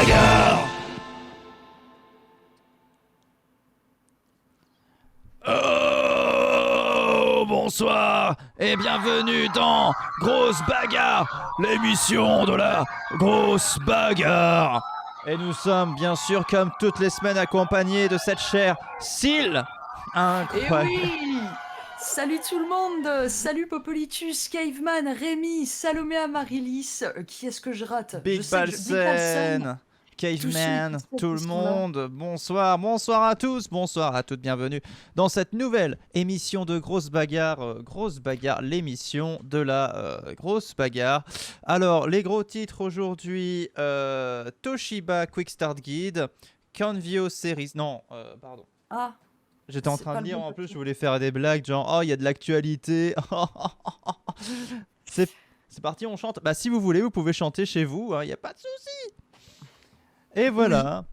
bagarre. Oh, bonsoir et bienvenue dans Grosse Bagarre, l'émission de la grosse bagarre. Et nous sommes bien sûr comme toutes les semaines accompagnés de cette chère Syl. Incroyable. Et oui. Salut tout le monde. Salut Popolitus, Caveman, Rémi, Salomé, Marilis. Qui est-ce que je rate? Big Balsen, Caveman, tout le monde, bonsoir, bonsoir à tous, bonsoir à toutes, bienvenue dans cette nouvelle émission de Grosse Bagarre, l'émission de la grosse bagarre. Alors, les gros titres aujourd'hui, Toshiba Quick Start Guide, Canvio Series, non, pardon. Ah. J'étais en train de lire, en plus, je voulais faire des blagues, genre, oh, il y a de l'actualité. C'est parti, on chante. Bah, si vous voulez, vous pouvez chanter chez vous, il n'y a pas de souci. Et voilà.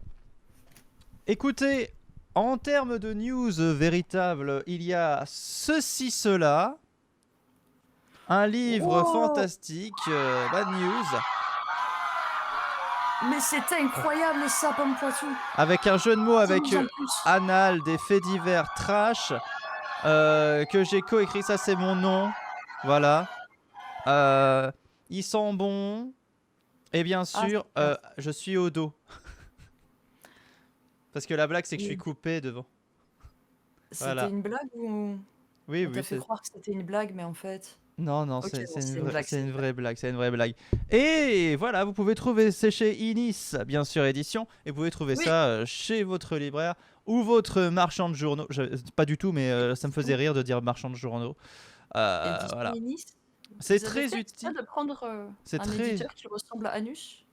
Écoutez, en termes de news véritables, il y a ceci, cela. Un livre fantastique, bad news. Mais c'est incroyable ça, Pomme Poitou. Avec un jeu de mots avec Anal, des faits divers trash, que j'ai coécrit, ça c'est mon nom. Voilà. Ils sont bons. Et bien sûr, je suis au dos. Parce que la blague, c'est que je suis coupé devant. C'était une blague ou... Oui, on t'a fait croire que c'était une blague, mais en fait... Non, non, okay, c'est une vraie blague, c'est une vraie blague. Et voilà, vous pouvez trouver c'est chez Inis, bien sûr, édition. Et vous pouvez trouver ça chez votre libraire ou votre marchand de journaux. Pas du tout, mais ça me faisait rire de dire marchand de journaux. Voilà. C'est très utile de prendre un éditeur qui ressemble à Anus.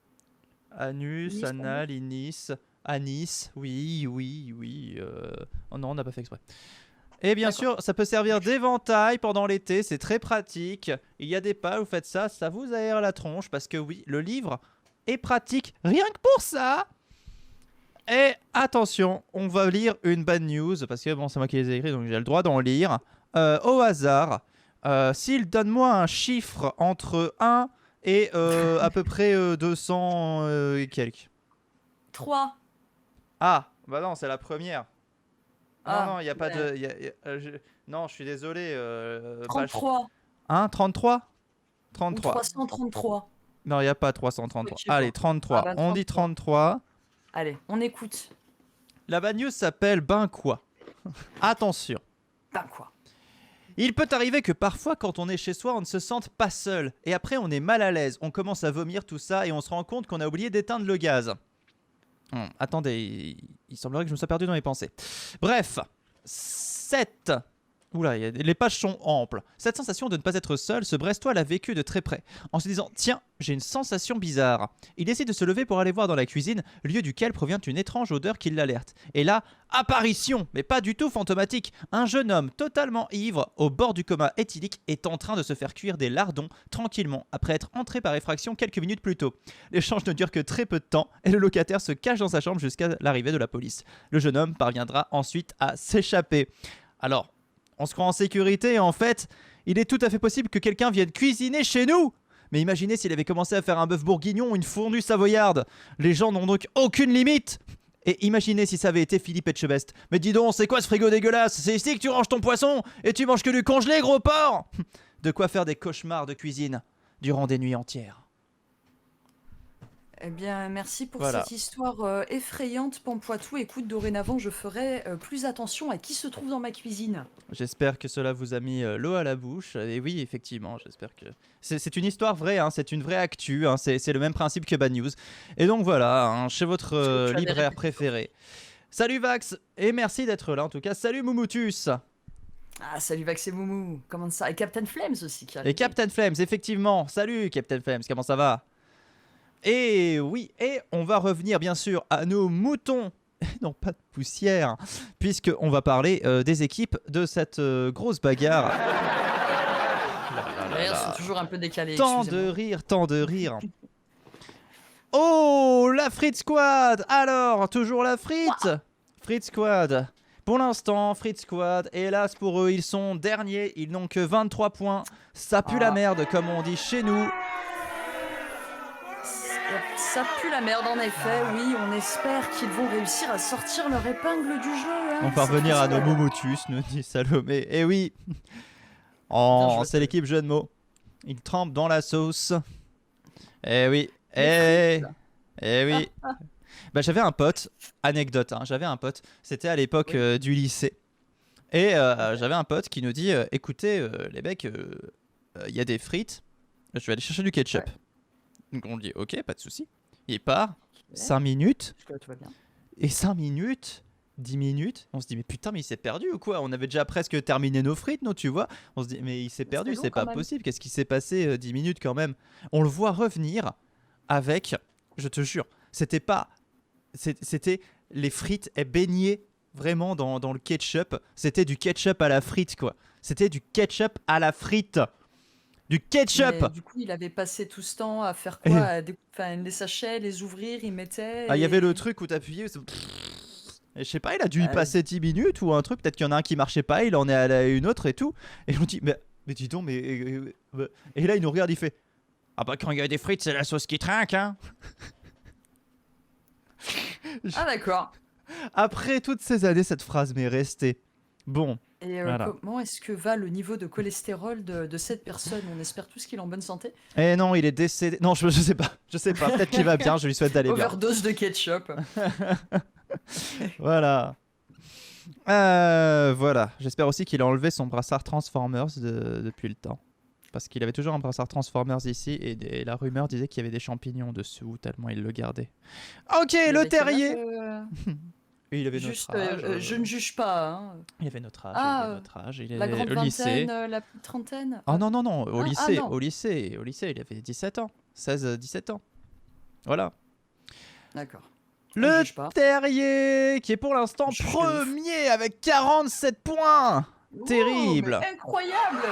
Anus, Anal, Inis, Anis, oui. Oh non, on n'a pas fait exprès. Et bien sûr, ça peut servir d'éventail pendant l'été, c'est très pratique. Il y a des pas, vous faites ça, ça vous aère la tronche parce que oui, le livre est pratique rien que pour ça. Et attention, on va lire une bad news parce que bon, c'est moi qui les ai écrits donc j'ai le droit d'en lire. Au hasard, s'il donne-moi un chiffre entre 1 et à peu près 200 et quelques. 3. Ah, bah non, c'est la première. Non, il n'y a pas de... Non, je suis désolé. 33. 33 33. 333. Non, il n'y a pas 333. Allez, 33. Bah, on dit 33. Allez, on écoute. La bad news s'appelle Ben quoi. Attention. Ben quoi. Il peut arriver que parfois, quand on est chez soi, on ne se sente pas seul. Et après, on est mal à l'aise. On commence à vomir tout ça et on se rend compte qu'on a oublié d'éteindre le gaz. Attendez, il semblerait que je me sois perdu dans mes pensées. Bref, Oula, les pages sont amples. Cette sensation de ne pas être seul, ce Brestois l'a vécu de très près, en se disant « Tiens, j'ai une sensation bizarre ». Il décide de se lever pour aller voir dans la cuisine, lieu duquel provient une étrange odeur qui l'alerte. Et là, apparition, mais pas du tout fantomatique. Un jeune homme totalement ivre, au bord du coma éthylique, est en train de se faire cuire des lardons tranquillement, après être entré par effraction quelques minutes plus tôt. L'échange ne dure que très peu de temps, et le locataire se cache dans sa chambre jusqu'à l'arrivée de la police. Le jeune homme parviendra ensuite à s'échapper. Alors, on se croit en sécurité et en fait, il est tout à fait possible que quelqu'un vienne cuisiner chez nous. Mais imaginez s'il avait commencé à faire un bœuf bourguignon ou une fourrue savoyarde. Les gens n'ont donc aucune limite. Et imaginez si ça avait été Philippe Etchebest. Mais dis donc, c'est quoi ce frigo dégueulasse? C'est ici que tu ranges ton poisson et tu manges que du congelé, gros porc. De quoi faire des cauchemars de cuisine durant des nuits entières. Eh bien, merci pour cette histoire effrayante, Pampoitou. Écoute, dorénavant, je ferai plus attention à qui se trouve dans ma cuisine. J'espère que cela vous a mis l'eau à la bouche. Et oui, effectivement, j'espère que... C'est une histoire vraie, hein, c'est une vraie actu, hein, c'est le même principe que Bad News. Et donc voilà, hein, chez votre libraire préféré. Salut Vax, et merci d'être là en tout cas. Salut Moumoutus. Ah, salut Vax et Moumou, comment ça? Et Captain Flames aussi qui arrive. Et Captain Flames, effectivement. Salut Captain Flames, comment ça va? Et oui, et on va revenir bien sûr à nos moutons, non pas de poussière, puisqu'on va parler des équipes de cette grosse bagarre. C'est toujours un peu décalé. Tant de rire, tant de rire. Oh, la Frit Squad. Alors, toujours la Frit Frit Squad. Pour l'instant, Frit Squad, hélas pour eux, ils sont derniers, ils n'ont que 23 points. Ça pue la merde, comme on dit chez nous. Ça pue la merde, en effet. Oui, on espère qu'ils vont réussir à sortir leur épingle du jeu. Hein. On va revenir à nos momotus, nous dit Salomé. Eh oui. Oh, c'est l'équipe jeu de mots. Ils trempent dans la sauce. Eh oui. Eh oui. Bah, j'avais un pote, anecdote, hein, j'avais un pote, c'était à l'époque du lycée. Et j'avais un pote qui nous dit écoutez, les mecs, il y a des frites, je vais aller chercher du ketchup. Ouais. Donc on dit ok, pas de souci. Il part, 5 minutes. Et 5 minutes, 10 minutes, on se dit mais putain, mais il s'est perdu ou quoi? On avait déjà presque terminé nos frites, non, tu vois? On se dit mais il s'est perdu, c'est pas possible, qu'est-ce qui s'est passé 10 minutes quand même? On le voit revenir avec, je te jure, c'était pas. C'était les frites baignées vraiment dans le ketchup. C'était du ketchup à la frite, quoi. C'était du ketchup à la frite. Du ketchup. Mais, du coup, il avait passé tout ce temps à faire quoi? Les sachets, les ouvrir, il mettait. Ah, il y avait le truc où t'appuyais. Et je sais pas, il a dû y passer 10 minutes ou un truc. Peut-être qu'il y en a un qui marchait pas, il en est allé à une autre et tout. Et on dit, mais dis donc, mais. Et là, il nous regarde, il fait ah bah, quand il y a des frites, c'est la sauce qui trinque, hein. Ah d'accord. Après toutes ces années, cette phrase m'est restée. Bon. Et voilà. Comment est-ce que va le niveau de cholestérol de cette personne? On espère tous qu'il est en bonne santé. Eh non, il est décédé. Non, je sais pas. Je sais pas. Peut-être qu'il va bien. Je lui souhaite d'aller bien. Overdose de ketchup. Voilà. Voilà. J'espère aussi qu'il a enlevé son brassard Transformers depuis le temps. Parce qu'il avait toujours un brassard Transformers ici et la rumeur disait qu'il y avait des champignons dessous tellement il le gardait. Ok, le terrier. Il avait juste, notre âge. je ne juge pas. Hein. Il avait notre âge. Il avait notre âge. Il la est grande au lycée. vingtaine, la petite trentaine. Ah non, non, non. Au lycée. Non. Au lycée, il avait 17 ans. 16-17 ans. Voilà. D'accord. Le terrier qui est pour l'instant premier avec 47 points. Wow, terrible. Incroyable.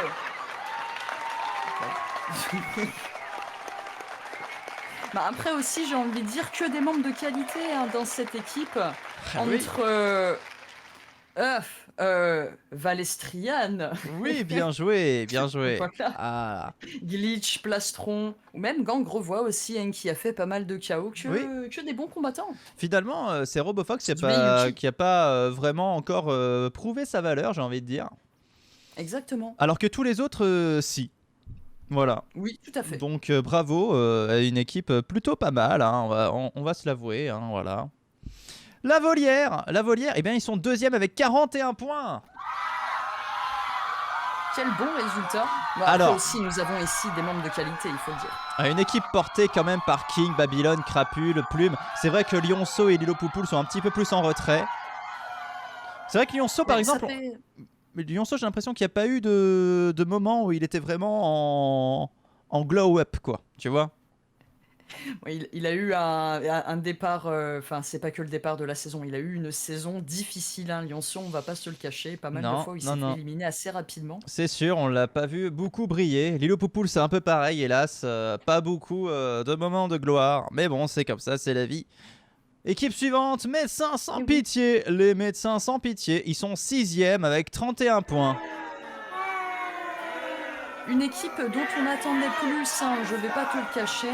Bah après aussi j'ai envie de dire que des membres de qualité hein, dans cette équipe entre Valestrian. Oui, bien joué, bien joué. Voilà. Ah. Glitch, Plastron ou même Gangrevois aussi hein, qui a fait pas mal de KO que des bons combattants. Finalement c'est Robofox qui a pas vraiment encore prouvé sa valeur, j'ai envie de dire. Exactement. Alors que tous les autres si. Voilà. Oui, tout à fait. Donc bravo à une équipe plutôt pas mal, hein, on va se l'avouer, hein, voilà. La Volière, eh bien ils sont deuxième avec 41 points. Quel bon résultat. Bon, alors aussi nous avons ici des membres de qualité, il faut le dire. Une équipe portée quand même par King, Babylone, Crapule, Plume. C'est vrai que Lionceau et Lilo Poupoule sont un petit peu plus en retrait. C'est vrai que Lionceau par exemple... Mais Lionceau, j'ai l'impression qu'il n'y a pas eu de moment où il était vraiment en glow-up, quoi. Tu vois? Il a eu un départ... Enfin, c'est pas que le départ de la saison. Il a eu une saison difficile, hein, Lionceau, on va pas se le cacher. Pas mal de fois où il s'est fait éliminer assez rapidement. C'est sûr, on l'a pas vu beaucoup briller. Lilo Poupoule, c'est un peu pareil, hélas. Pas beaucoup de moments de gloire. Mais bon, c'est comme ça, c'est la vie. Équipe suivante, Médecins sans pitié. Les Médecins sans pitié, ils sont 6e avec 31 points. Une équipe dont on attendait plus, hein, je vais pas te le cacher,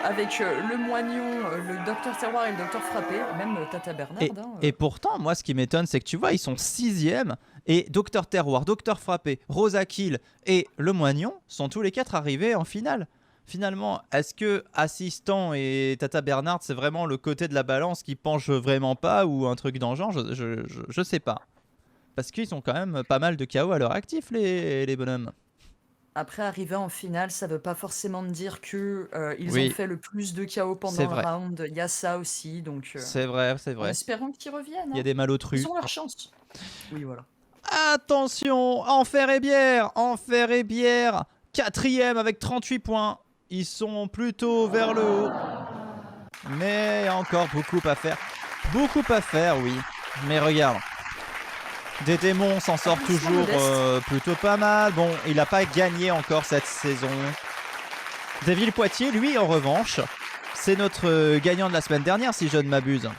avec le Moignon, le Docteur Terroir et le Docteur Frappé, même Tata Bernard. Et pourtant, moi ce qui m'étonne, c'est que tu vois, ils sont 6e et Docteur Terroir, Docteur Frappé, Rosa Kill et le Moignon sont tous les 4 arrivés en finale. Finalement, est-ce que Assistant et Tata Bernard, c'est vraiment le côté de la balance qui penche vraiment pas ou un truc dans le genre, je sais pas. Parce qu'ils ont quand même pas mal de KO à leur actif, les bonhommes. Après, arriver en finale, ça veut pas forcément dire que ils ont fait le plus de KO pendant le round. Il y a ça aussi, donc... c'est vrai, c'est vrai. En espérant qu'ils reviennent. Il y a des malotrus. Ils ont leur chance. Oui, voilà. Attention, Enfer et Bière, 4e avec 38 points. Ils sont plutôt vers le haut. Mais il y a encore beaucoup à faire. Beaucoup à faire, oui. Mais regarde. Des démons s'en sort toujours plutôt pas mal. Bon, il n'a pas gagné encore cette saison. David Poitiers, lui, en revanche, c'est notre gagnant de la semaine dernière, si je ne m'abuse.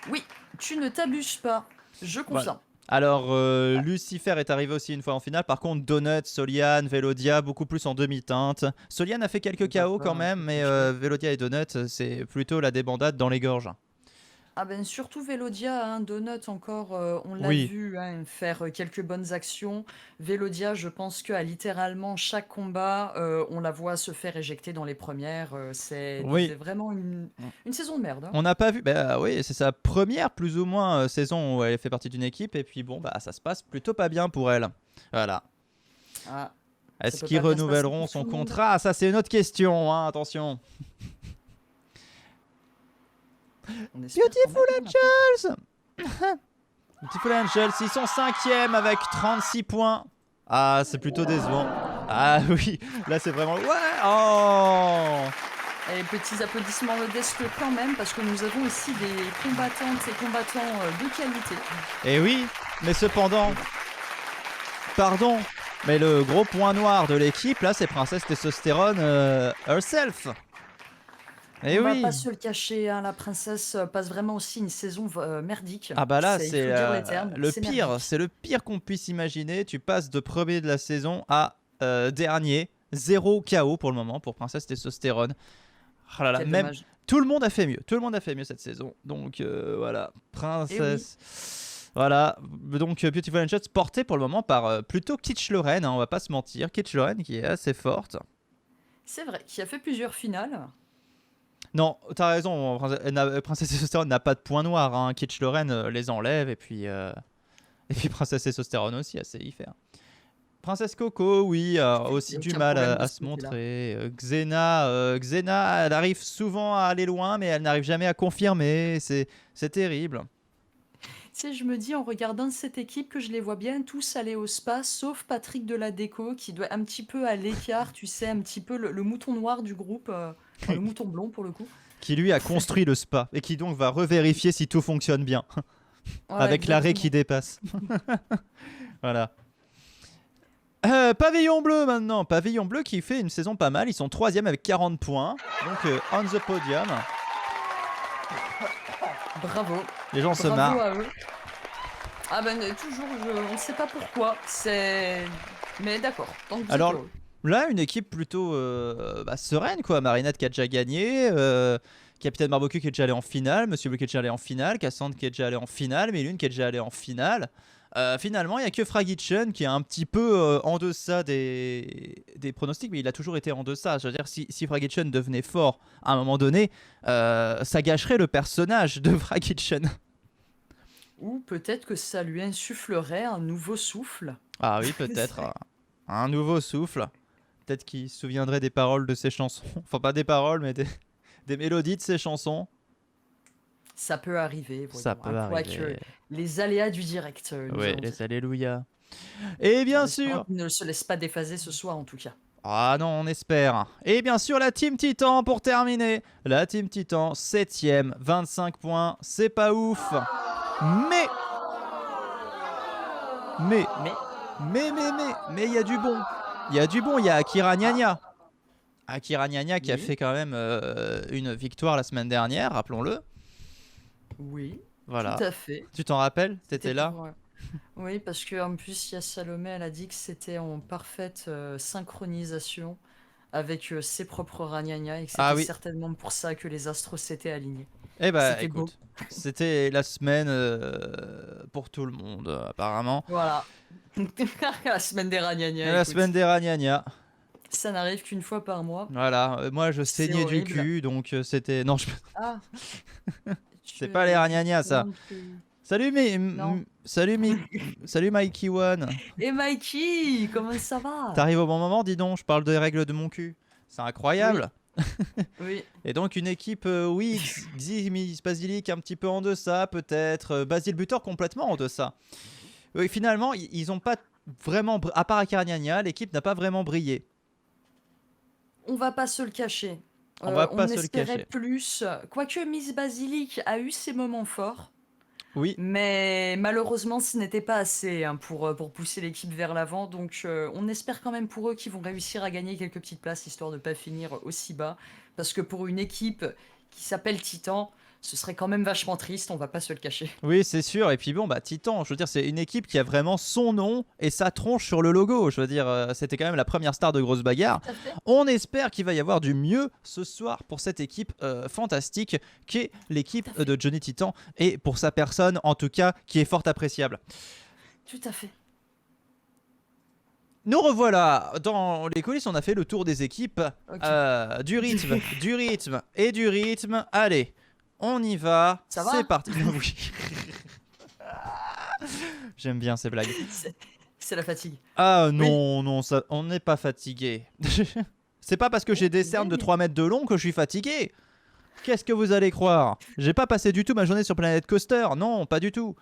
Oui, tu ne t'abuses pas. Je confirme. Alors, Lucifer est arrivé aussi une fois en finale. Par contre, Donut, Soliane, Velodia, beaucoup plus en demi-teinte. Soliane a fait quelques KO quand même, mais Velodia et Donut, c'est plutôt la débandade dans les gorges. Ah ben surtout Velodia, hein, Donut encore, on l'a Oui, vu hein, faire quelques bonnes actions. Velodia, je pense qu'à littéralement chaque combat, on la voit se faire éjecter dans les premières. C'est oui. vraiment une saison de merde. Hein. On n'a pas vu, bah oui, c'est sa première plus ou moins saison où elle fait partie d'une équipe, et puis bon, bah ça se passe plutôt pas bien pour elle. Voilà. Ah, ça Est-ce peut qu'ils pas bien se passer renouvelleront pour tout son le monde. contrat? Ça, c'est une autre question, hein, attention. On espère quand Beautiful même. Hein, Angels Beautiful Angels, ils sont 5e avec 36 points. Ah, c'est plutôt décevant. Ah oui, là c'est vraiment... Ouais. Oh. et petits applaudissements modestes quand même, parce que nous avons ici des combattantes et combattants de qualité. Et oui, mais cependant... Pardon, mais le gros point noir de l'équipe, là, c'est Princesse Testostérone herself. Et On va oui. pas se le cacher, hein, la princesse passe vraiment aussi une saison merdique. Ah bah là, Il c'est faut dire les termes, le c'est pire. merdique. C'est le pire qu'on puisse imaginer. Tu passes de premier de la saison à dernier. 0 KO pour le moment pour Princesse Testostérone. Oh là là, Quel même dommage. tout le monde a fait mieux. Tout le monde a fait mieux cette saison. Donc voilà, Et oui, Princesse. Voilà, donc Beautiful Angels porté pour le moment par plutôt Kitsch Lorraine, hein, on va pas se mentir. Kitsch Lorraine qui est assez forte. c'est vrai, qui a fait plusieurs finales. Non, t'as raison, Princesse Testostérone n'a pas de point noir. Hein. Kitsch Lorraine les enlève et puis Princesse Testostérone aussi, elle sait y faire. Princesse Coco, oui, a aussi du Aucun mal problème de à ce se côté-là. montrer. Xena, elle arrive souvent à aller loin, mais elle n'arrive jamais à confirmer. C'est terrible. Tu sais, je me dis en regardant cette équipe que je les vois bien tous aller au spa, sauf Patrick de la Déco, qui doit un petit peu à l'écart, tu sais, un petit peu le mouton noir du groupe, enfin le mouton blond pour le coup. Qui lui a construit le spa et qui donc va revérifier si tout fonctionne bien. Voilà, Avec l'arrêt qui exactement. dépasse. Voilà. Pavillon bleu maintenant. Pavillon bleu qui fait une saison pas mal. Ils sont 3e avec 40 points. Donc on the podium. Bravo. Les gens se Bravo marrent. à eux. Ah ben toujours, on ne sait pas pourquoi. C'est. Mais d'accord, tant que vous êtes Alors heureux. là, une équipe plutôt sereine, quoi. Marinette qui a déjà gagné. Capitaine Barbecue qui est déjà allé en finale. Monsieur Bleu qui est déjà allé en finale. Cassandre qui est déjà allé en finale. Mélune qui est déjà allé en finale. Finalement, il n'y a que Fragitchen qui est un petit peu en deçà des pronostics, mais il a toujours été en deçà. Je veux dire, si Fragitchen devenait fort à un moment donné, ça gâcherait le personnage de Fragitchen. Ou peut-être que ça lui insufflerait un nouveau souffle. Ah oui, peut-être. Un nouveau souffle. Peut-être qu'il se souviendrait des paroles de ses chansons. Enfin, pas des paroles, mais des mélodies de ses chansons. Ça peut arriver, Ça voyons. peut Hein, quoique arriver. les aléas du direct, nous Oui, allons dire. les alléluia. Et En bien espérant sûr. qu'il ne se laisse pas déphaser ce soir, en tout cas. Ah non, on espère. Et bien sûr, la Team Titan pour terminer. La Team Titan, 7ème, 25 points. C'est pas ouf. Mais, mais, Mais, mais, il y a du bon. Il y a du bon. Il y a Akira Nyanya. Akira Nyanya qui a oui, fait quand même une victoire la semaine dernière, rappelons-le. oui, tout Voilà. à fait. Tu t'en rappelles? C'était T'étais là? pour. Oui, parce qu'en plus, il y a Salomé, elle a dit que c'était en parfaite synchronisation avec ses propres ragnagnas et que Ah c'était oui. certainement pour ça que les astros s'étaient alignés. Eh bah C'était beau. écoute, c'était la semaine pour tout le monde apparemment. Voilà. La semaine des ragnagnas, La écoute. semaine des ragnagnas. Ça n'arrive qu'une fois par mois. Voilà, moi je C'est saignais du horrible. cul donc c'était... Non, Ah, c'est pas les tu ragnagnas ça. demandes que- Salut Non. salut Mikey One. Et Mikey, comment ça va? T'arrives au bon moment, dis donc, je parle des règles de mon cul. C'est Oui, incroyable. oui. Et donc une équipe, oui, Ximis Basilic un petit peu en deçà peut-être, Basile Butor complètement en deçà. Oui, finalement, ils ont pas vraiment, à part Akira Nyanya, l'équipe n'a pas vraiment brillé. On va pas se le cacher. On va pas On se le espérait cacher. plus. Quoique Miss Basilic a eu ses moments forts, Oui, mais malheureusement, ce n'était pas assez hein, pour pousser l'équipe vers l'avant. Donc, on espère quand même pour eux qu'ils vont réussir à gagner quelques petites places, histoire de ne pas finir aussi bas. Parce que pour une équipe qui s'appelle Titan, Ce serait quand même vachement triste, on va pas se le cacher. Oui, c'est sûr. Et puis bon, bah Titan, je veux dire, c'est une équipe qui a vraiment son nom et sa tronche sur le logo. Je veux dire, c'était quand même la première star de Grosse Bagarre. On espère qu'il va y avoir du mieux ce soir pour cette équipe fantastique qu'est l'équipe de Johnny Titan et pour sa personne, en tout cas, qui est fort appréciable. Tout à fait. Nous revoilà dans les coulisses, on a fait le tour des équipes. Okay. Du rythme, du rythme et du rythme. Allez. On y va, c'est parti. Oui. J'aime bien ces blagues. C'est la fatigue. Ah non, oui. Non, ça, on n'est pas fatigué. C'est pas parce que j'ai des cernes de 3 mètres de long que je suis fatigué. Qu'est-ce que vous allez croire? J'ai pas passé du tout ma journée sur Planet Coaster. Non, pas du tout.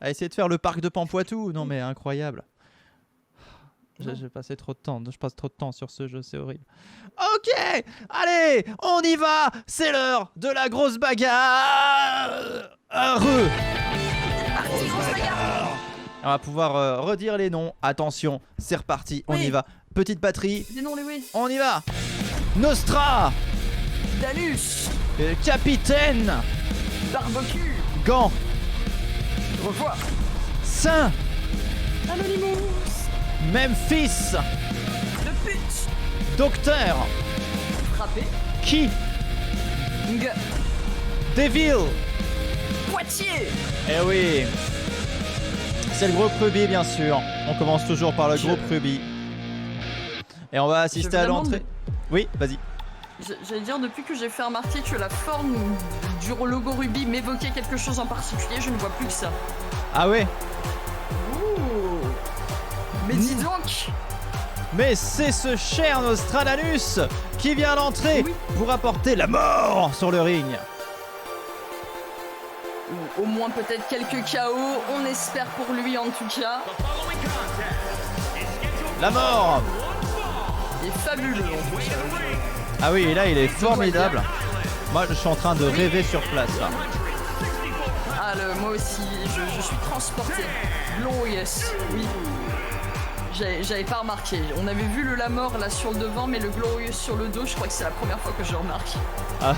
À essayer de faire le parc de Pampoitou. Non mais incroyable. J'ai passé trop de temps, je passe trop de temps sur ce jeu, c'est horrible. Ok, allez, on y va. C'est l'heure de la grosse bagarre. On va pouvoir redire les noms. Attention, c'est reparti, on y va. Petite batterie. On y va. Nostra. Danus. Capitaine. Barbecue. Gant. Revoir. Saint. Anonymous. Memphis. Le pute. Docteur. Frappé. Qui. Devil. Poitiers. Eh oui. C'est le groupe Ruby bien sûr. On commence toujours par le groupe Ruby. Et on va assister à l'entrée. Oui, vas-y. J'allais dire, depuis que j'ai fait remarquer que la forme du logo Ruby m'évoquait quelque chose en particulier, je ne vois plus que ça. Ah ouais. Mais dis donc. Mais c'est ce cher Nostradamus qui vient à l'entrée pour apporter la mort sur le ring. Ou au moins peut-être quelques KO, on espère pour lui en tout cas. La mort. Il est fabuleux. Ah oui, et là il est formidable. Moi je suis en train de rêver sur place là. Ah moi aussi, je suis transporté. Glorious, oui. J'avais pas remarqué. On avait vu le La Mort là sur le devant, mais le Glorious sur le dos, je crois que c'est la première fois que je remarque. Ah.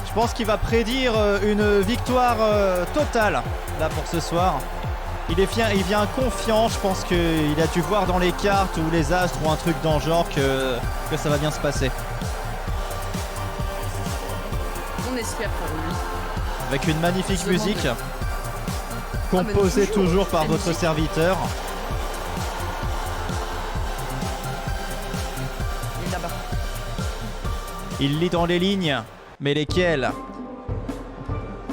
Je pense qu'il va prédire une victoire totale là pour ce soir. Il vient confiant, je pense qu'il a dû voir dans les cartes ou les astres ou un truc dans le genre que ça va bien se passer. On espère pour lui. Avec une magnifique musique composée toujours par votre serviteur. Il lit dans les lignes, mais lesquelles?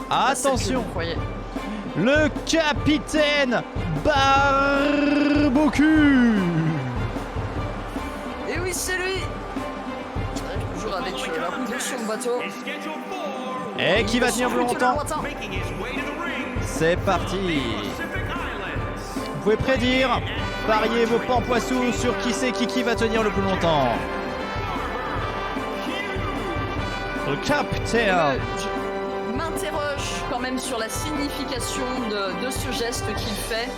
Attention! Le capitaine Barbecue! Et oui, c'est lui! Toujours avec la roue sur le bateau. Et qui va tenir longtemps? C'est parti! Vous pouvez prédire, parier vos pampoissous sur qui c'est qui va tenir le plus longtemps. Le capitaine. Je m'interroge quand même sur la signification de ce geste qu'il fait.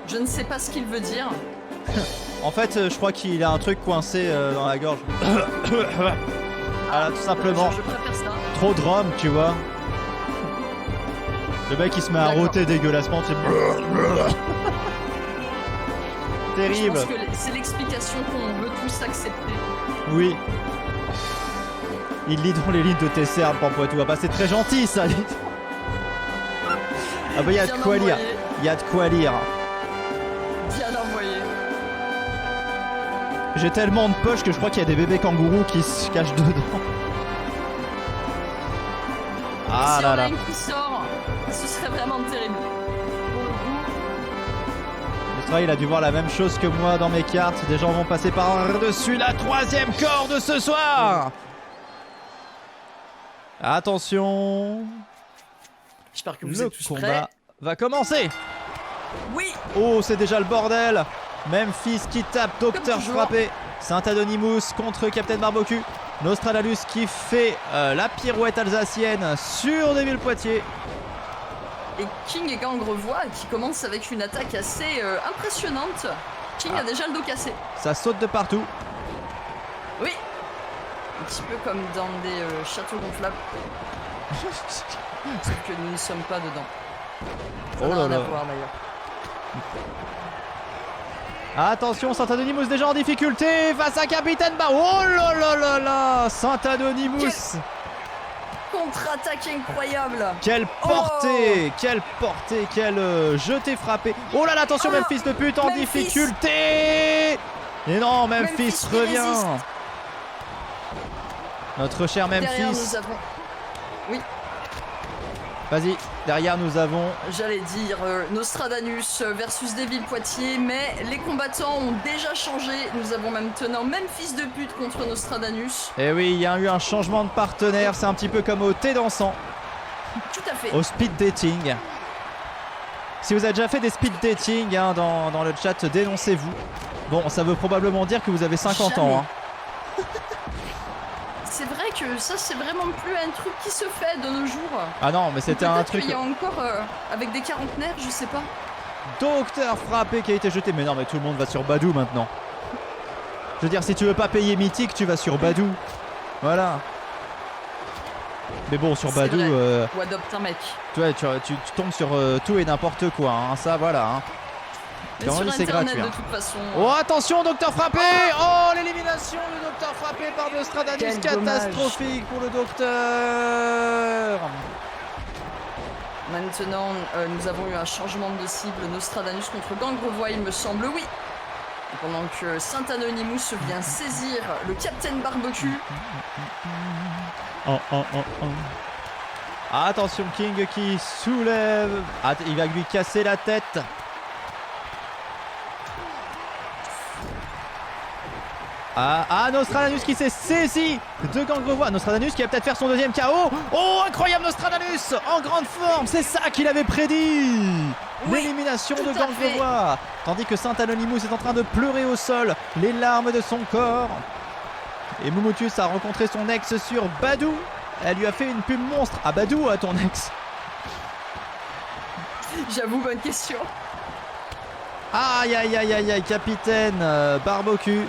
Je ne sais pas ce qu'il veut dire. En fait, je crois qu'il a un truc coincé dans la gorge. Voilà, tout simplement. Je préfère ça. Trop de rhum, tu vois. Le mec il se met à rôter dégueulassement. Terrible. Je pense que c'est l'explication qu'on veut tous accepter. Oui. Il lit dans les lignes de tes cernes, Pampoitou. Ah bah c'est très gentil ça. Ah bah il y a de quoi lire. Il y a de quoi lire. Bien envoyé. J'ai tellement de poches que je crois qu'il y a des bébés kangourous qui se cachent dedans. Ah là là. Qui sort, ce serait vraiment terrible. Il a dû voir la même chose que moi dans mes cartes. Des gens vont passer par-dessus la 3e corde ce soir. Attention. J'espère que vous êtes tous prêts. Le combat va commencer. Oui. Oh, c'est déjà le bordel. Memphis qui tape, Docteur frappé. Saint-Anonymous contre Captain Barbecue. Nostradamus qui fait la pirouette alsacienne sur Devil Poitiers. Et King et Gang revoient qui commence avec une attaque assez impressionnante. King a déjà le dos cassé. Ça saute de partout. Oui. Un petit peu comme dans des châteaux gonflables. Sauf que nous ne sommes pas dedans. Ça n'a rien à voir d'ailleurs. Attention, Saint-Anonymous déjà en difficulté face à Capitaine Oh là là là là, Saint-Anonymous. Contre-attaque incroyable. Quelle portée, quelle portée, quel jeté frappé. Oh là là, attention, Memphis de pute en difficulté. Et non, Memphis revient. Notre cher Memphis. Derrière, nous avons... Oui. Vas-y, derrière nous avons... J'allais dire Nostradamus versus Devil Poitiers, mais les combattants ont déjà changé. Nous avons maintenant Memphis de pute contre Nostradamus. Et oui, il y a eu un changement de partenaire, c'est un petit peu comme au thé dansant. Tout à fait. Au speed dating. Si vous avez déjà fait des speed dating hein, dans le chat, dénoncez-vous. Bon, ça veut probablement dire que vous avez 50 ans. Hein. C'est vrai que ça, c'est vraiment plus un truc qui se fait de nos jours. Ah non, mais c'était un truc... Il y a encore, avec des quarantenaires, je sais pas. Docteur frappé qui a été jeté. Mais non, mais tout le monde va sur Badou maintenant. Je veux dire, si tu veux pas payer Mythique, tu vas sur Badou. Voilà. Mais bon, sur Badou... Ou adopte un mec. Tu tombes sur tout et n'importe quoi. Hein. Ça, voilà. Hein. Mais sur Internet, gratuit, de toute façon. Oh, attention, Docteur Frappé. Oh, l'élimination du Docteur Frappé par Nostradamus. Catastrophique pour le Docteur. Maintenant, nous avons eu un changement de cible. Nostradamus contre Gangrevois, il me semble, oui. Et pendant que Saint-Anonymous vient saisir le Capitaine Barbecue. Attention, King qui soulève. Il va lui casser la tête. Nostradamus qui s'est saisi de Gangrevois. Nostradamus qui va peut-être faire son deuxième KO. Oh, incroyable Nostradamus en grande forme. C'est ça qu'il avait prédit. Oui, l'élimination de Gangrevois. Tandis que Saint-Anonymous est en train de pleurer au sol, les larmes de son corps. Et Momotius a rencontré son ex sur Badou. Elle lui a fait une pub monstre. À Badou ou à ton ex? J'avoue, bonne question. Aïe aïe aïe aïe aïe, Capitaine Barbecue.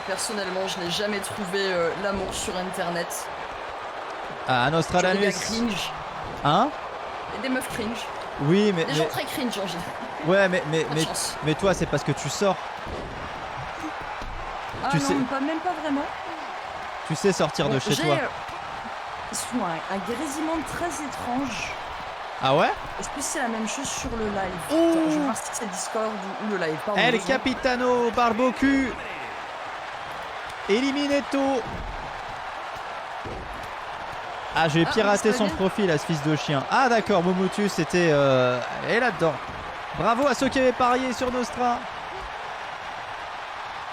Personnellement, je n'ai jamais trouvé l'amour sur internet. Nostradamus. Des cringe. Hein? Et des meufs cringe. Oui, mais. Des gens très cringe en Ouais, général. mais toi, c'est parce que tu sors. Tu sais... même pas vraiment. Tu sais sortir de chez toi. Excuse-moi, un grésillement très étrange. Ah ouais? Est-ce que c'est la même chose sur le live? Oh, je vais voir si c'est Discord ou le live. El Capitano Barbecue. Eliminetto. J'ai piraté son profil à ce fils de chien. Ah d'accord, Momotus était est là-dedans. Bravo à ceux qui avaient parié sur Nostra.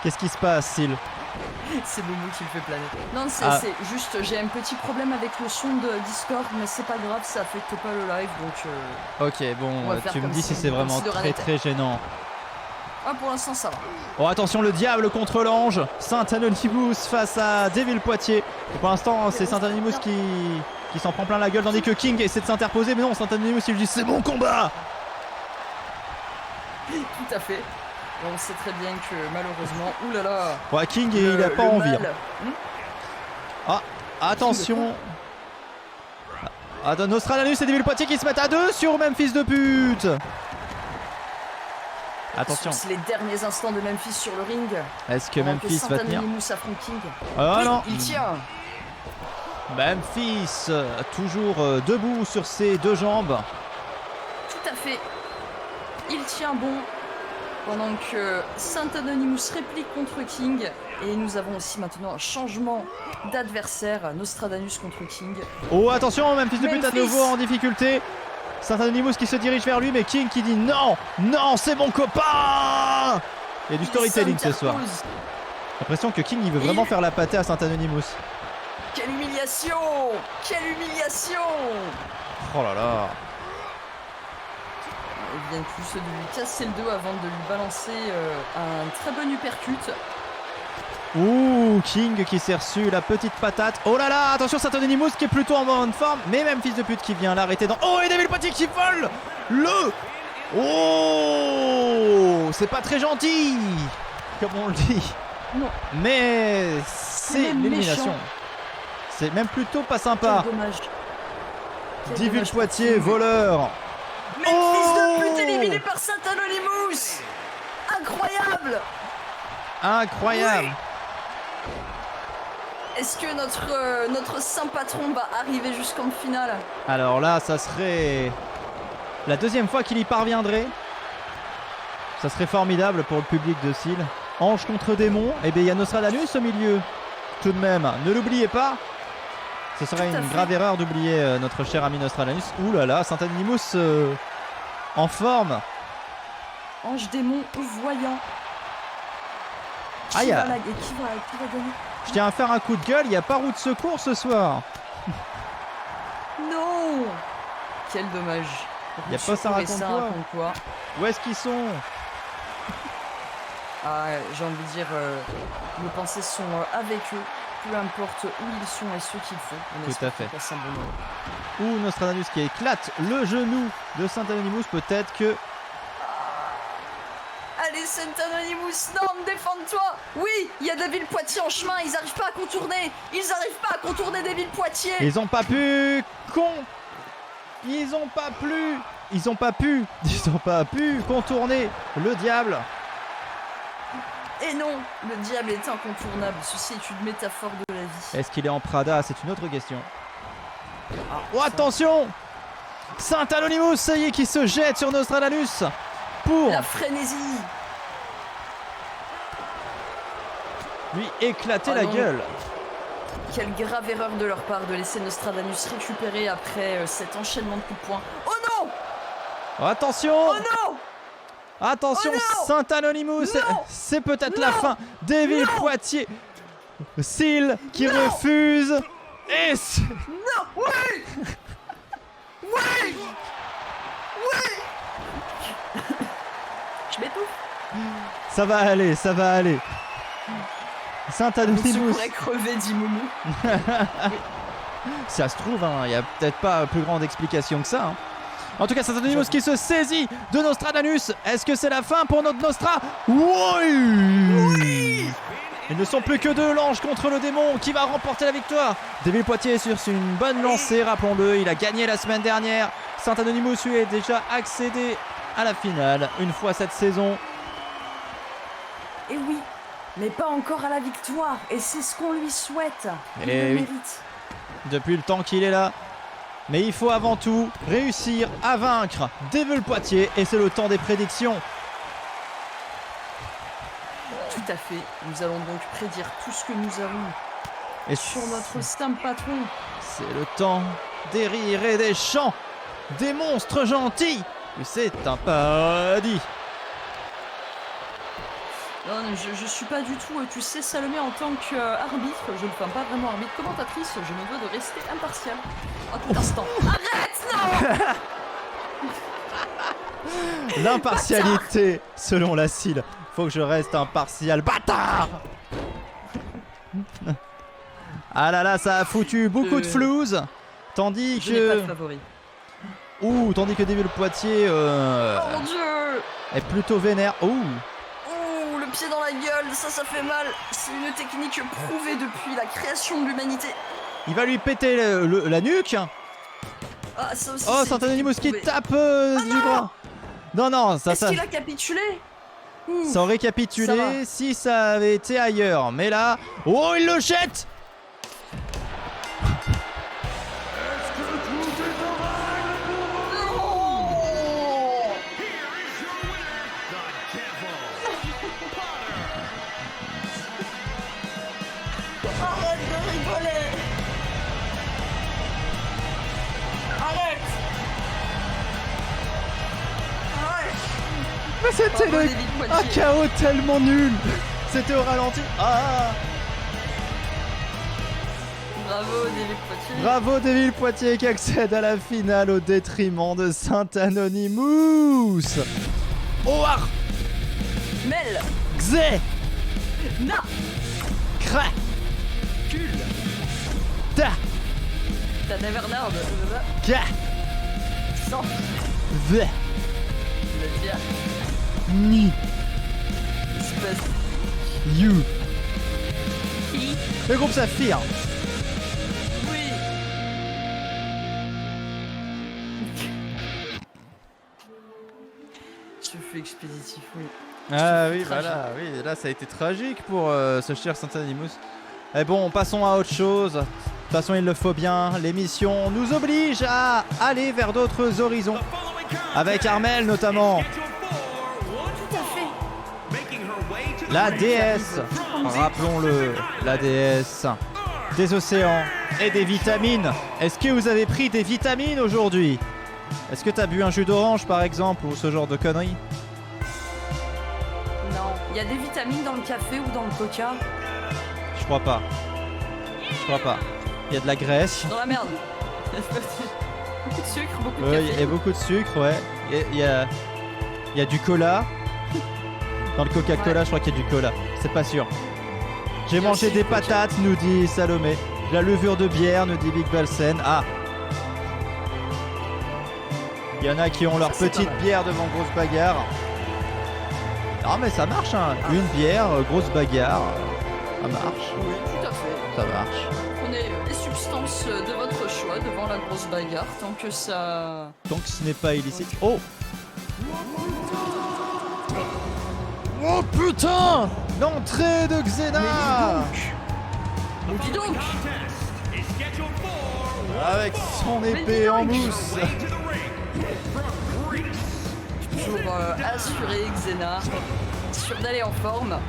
Qu'est-ce qui se passe, Syl? C'est Momo qui le fait planer. Non, c'est juste, j'ai un petit problème avec le son de Discord, mais c'est pas grave, ça affecte pas le live, donc... Ok, bon, tu me dis si c'est vraiment très gênant. Pour l'instant, ça va. Oh, attention, le diable contre l'ange. Saint-Anonymous face à Devil Poitiers. Et pour l'instant, c'est Saint-Anonymous qui s'en prend plein la gueule, tandis que King essaie de s'interposer, mais non, Saint-Anonymous, il lui dit c'est mon combat. Tout à fait. On sait très bien que malheureusement, oulala. Ouais, King il a pas envie. Attention. Nostradamus et Devil Poitiers qui se mettent à deux sur Memphis de pute. Attention. C'est les derniers instants de Memphis sur le ring. Est-ce que Memphis va tenir? Affronte King. Non. Il tient. Memphis toujours debout sur ses deux jambes. Tout à fait. Il tient bon. Pendant que Saint-Anonymous réplique contre King. Et nous avons aussi maintenant un changement d'adversaire. Nostradamus contre King. Oh attention, Memphis de pute à nouveau en difficulté. Saint-Anonymous qui se dirige vers lui, mais King qui dit non, c'est mon copain. Il y a du storytelling ce soir. J'ai l'impression que King il veut vraiment faire la pâtée à Saint-Anonymous. Quelle humiliation! Quelle humiliation! Oh là là. Il vient plus de lui casser le dos avant de lui balancer un très bon uppercut. Ouh, King qui s'est reçu la petite patate. Oh là là, attention Saint-Anonymous qui est plutôt en bonne forme. Mais même fils de pute qui vient l'arrêter dans... Oh, et Devil Poitiers qui vole le... Oh, c'est pas très gentil, comme on le dit. Non. Mais c'est l'élimination. C'est même plutôt pas sympa. Quel dommage. Deville-Poitiers, voleur. Mais fils de pute éliminé par Saint-Anonymous. Incroyable. Incroyable. Oui. Est-ce que notre saint patron va arriver jusqu'en finale? Alors là, ça serait la deuxième fois qu'il y parviendrait. Ça serait formidable pour le public de Sille. Ange contre démon. Et bien il y a Nostradamus au milieu. Tout de même, ne l'oubliez pas. Ce serait une grave erreur d'oublier notre cher ami Nostradamus. Ouh là là, Saint-Anonymous en forme. Ange démon ou voyant. Qui va gagner? Je tiens à faire un coup de gueule, il n'y a pas roue de secours ce soir. Non. Quel dommage. Il n'y a pas ça raconte quoi. Où est-ce qu'ils sont? J'ai envie de dire, nos pensées sont avec eux, peu importe où ils sont et ce qu'ils font. Tout à fait. Ou Nostradamus qui éclate le genou de Saint-Anonymous, peut-être que... Allez Saint-Anonymous, non, défends-toi. Oui, il y a Deville-Poitiers en chemin, ils n'arrivent pas à contourner. Ils n'arrivent pas à contourner Deville-Poitiers. Ils ont pas pu... Ils ont pas pu contourner le diable. Et non, le diable est incontournable. Ceci est une métaphore de la vie. Est-ce qu'il est en Prada? C'est une autre question. Oh, attention! Saint-Anonymous, ça y est, qui se jette sur Nostradamus pour... La frénésie! Lui éclater la gueule. Quelle grave erreur de leur part de laisser Nostradamus récupérer après cet enchaînement de coups de poing. Oh non! Oh, attention! Oh non! Attention, oh Saint-Anonymous, c'est peut-être la fin. Deville-Poitiers, Sille qui refuse. Et non, oui, oui, oui. Je m'étouffe. Ça va aller, ça va aller. Saint-Anonymous. Je pourrais crever, dit Moumou. Ça se trouve, il n'y a peut-être pas plus grande explication que ça. En tout cas, Saint-Anonymous qui se saisit de Nostradamus. Est-ce que c'est la fin pour notre Nostra? Oui. Ils ne sont plus que deux, l'ange contre le démon. Qui va remporter la victoire? Deville-Poitiers sur une bonne lancée, rappelons-le. Il a gagné la semaine dernière. Saint-Anonymous lui est déjà accédé à la finale une fois cette saison. Et oui, mais pas encore à la victoire. Et c'est ce qu'on lui souhaite. Il le mérite. Depuis le temps qu'il est là. Mais il faut avant tout réussir à vaincre Deville-Poitiers et c'est le temps des prédictions. Tout à fait. Nous allons donc prédire tout ce que nous avons sur notre saint patron. C'est le temps des rires et des chants, des monstres gentils. C'est un paradis. Non, je suis pas du tout, tu sais, Salomé, en tant qu'arbitre, je ne suis pas vraiment arbitre, commentatrice, je me dois de rester impartial à tout instant. Arrête, non. L'impartialité, selon la Sille. Faut que je reste impartial. Bâtard. Ah là là, ça a foutu beaucoup de flouze. Tandis je n'ai pas de favori. Tandis que Deville-Poitiers oh mon Dieu, est plutôt vénère. Pied dans la gueule, ça fait mal. C'est une technique prouvée depuis la création de l'humanité. Il va lui péter la nuque. Ah, ça aussi, Saint-Anonymous qui tape du bras. Non, ça... Est-ce qu'il a capitulé? Ça aurait capitulé si ça avait été ailleurs. Mais là... Oh, il le jette. Mais c'était un chaos tellement nul. C'était au ralenti. Bravo Deville-Poitiers. Bravo Deville-Poitiers qui accède à la finale au détriment de Saint-Anonymous. Oar Mel Xé Na Cra Cul Ta Tavernard Ka Sans V Le dia Ni Espèce You Le groupe Saphir. Oui. Je fais expéditif, oui. Ah oui, voilà, oui, là ça a été tragique pour ce cher Saint-Animus. Et bon, passons à autre chose. De toute façon, il le faut bien. L'émission nous oblige à aller vers d'autres horizons. Avec Armelle notamment. Tout à fait. La déesse, rappelons-le, la déesse des océans et des vitamines. Est-ce que vous avez pris des vitamines aujourd'hui? Est-ce que t'as bu un jus d'orange par exemple ou ce genre de conneries? Non, il y a des vitamines dans le café ou dans le coca? Je crois pas. Je crois pas. Il y a de la graisse. Dans la merde. Beaucoup de sucre, beaucoup de café. Et beaucoup de sucre, ouais. Il y a du cola. Dans le Coca-Cola, je crois qu'il y a du cola. C'est pas sûr. J'ai mangé des patates, nous dit Salomé. La levure de bière, nous dit Big Balsen. Ah. Il y en a qui ont leur petite bière devant grosse bagarre. Non mais ça marche, hein. Une bière, grosse bagarre. Ça marche. Oui, tout à fait. Ça marche. Prenez les substances de votre choix devant la grosse bagarre tant que ça... Tant que ce n'est pas illicite. Oh. Oh putain! L'entrée de Xena! Mais dis donc! Avec son épée en mousse. Toujours assuré Xena. Sûr d'aller en forme.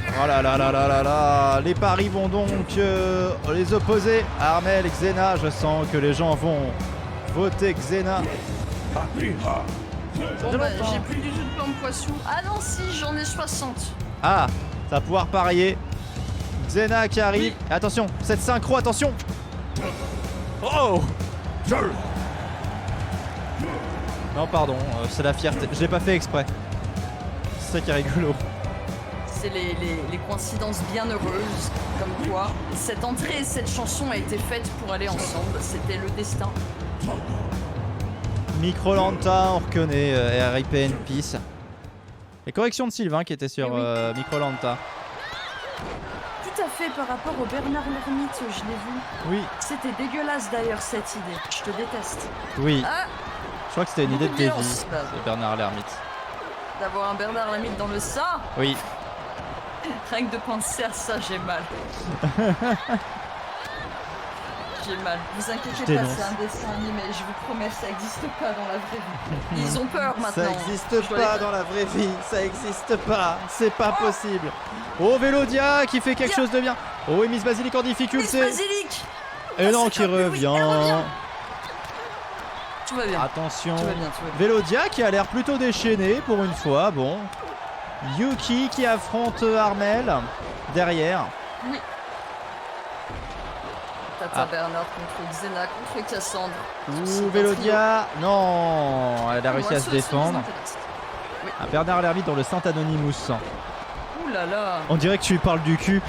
Oh là là là là là là. Les paris vont donc les opposer. Armelle, Xena, je sens que les gens vont voter Xena. Bon bah j'ai plus du tout de plan de poisson. Ah non si, j'en ai 60. Ah, ça va pouvoir parier. Xena qui arrive. Oui. Attention, cette synchro, attention. Oh. Non pardon, c'est la fierté. Je l'ai pas fait exprès. C'est ça qui est rigolo. C'est les coïncidences bien heureuses. Comme quoi, cette entrée et cette chanson a été faite pour aller ensemble. C'était le destin. Microlanta, on reconnaît, RIP in Peace. Les corrections de Sylvain qui étaient sur Microlanta. Tout à fait, par rapport au Bernard l'ermite, je l'ai vu. Oui. C'était dégueulasse d'ailleurs cette idée. Je te déteste. Oui. Ah, je crois que c'était une idée de Davy, de Bernard l'ermite. D'avoir un Bernard l'ermite dans le sang? Oui. Rien que de penser à ça, j'ai mal. J'ai mal. Vous inquiétez pas, c'est un dessin animé. Je vous promets, ça n'existe pas dans la vraie vie. Ils ont peur maintenant. Ça n'existe pas dans la vraie vie. Ça n'existe pas. C'est pas possible. Oh, Vélodia qui fait quelque chose de bien. Oh, et Miss Basilic en difficulté. Miss Basilic. Et non, qui revient. Tout va bien. Attention. Tout va bien, tout va bien. Vélodia qui a l'air plutôt déchaîné pour une fois. Bon. Yuki qui affronte Armelle derrière. Oui. Tata Bernard contre Xena, contre Cassandre. Ouh, Vélodia. Non, elle a réussi à se défendre. Oui. Un Bernard l'ermite dans le Saint Anonymous. Ouh là là. On dirait que tu lui parles du cul.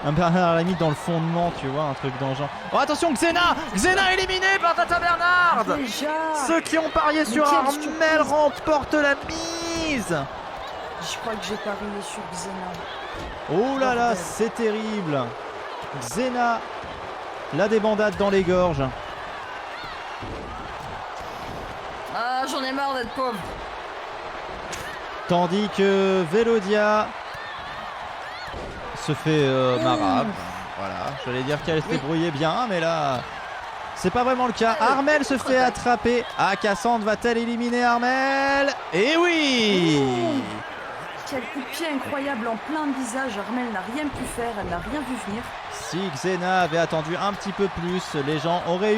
Un Bernard l'ermite dans le fondement, tu vois, un truc dans le genre. Oh attention, Xena! Xena éliminée par Tata Bernard! Déjà. Ceux qui ont parié sur Armelle remportent la mise. Je crois que j'ai parié sur Xena. Oh là là, c'est terrible. Xena, la débandade dans les gorges. Ah, j'en ai marre d'être pauvre. Tandis que Vélodia se fait marable. Voilà, j'allais dire qu'elle se débrouillait bien, mais là, c'est pas vraiment le cas. Armelle se fait attraper. Ah, Cassandre va-t-elle éliminer Armelle? Eh oui! Quel coup de pied incroyable en plein visage. Armelle n'a rien pu faire, elle n'a rien vu venir. Si Xena avait attendu un petit peu plus, les gens auraient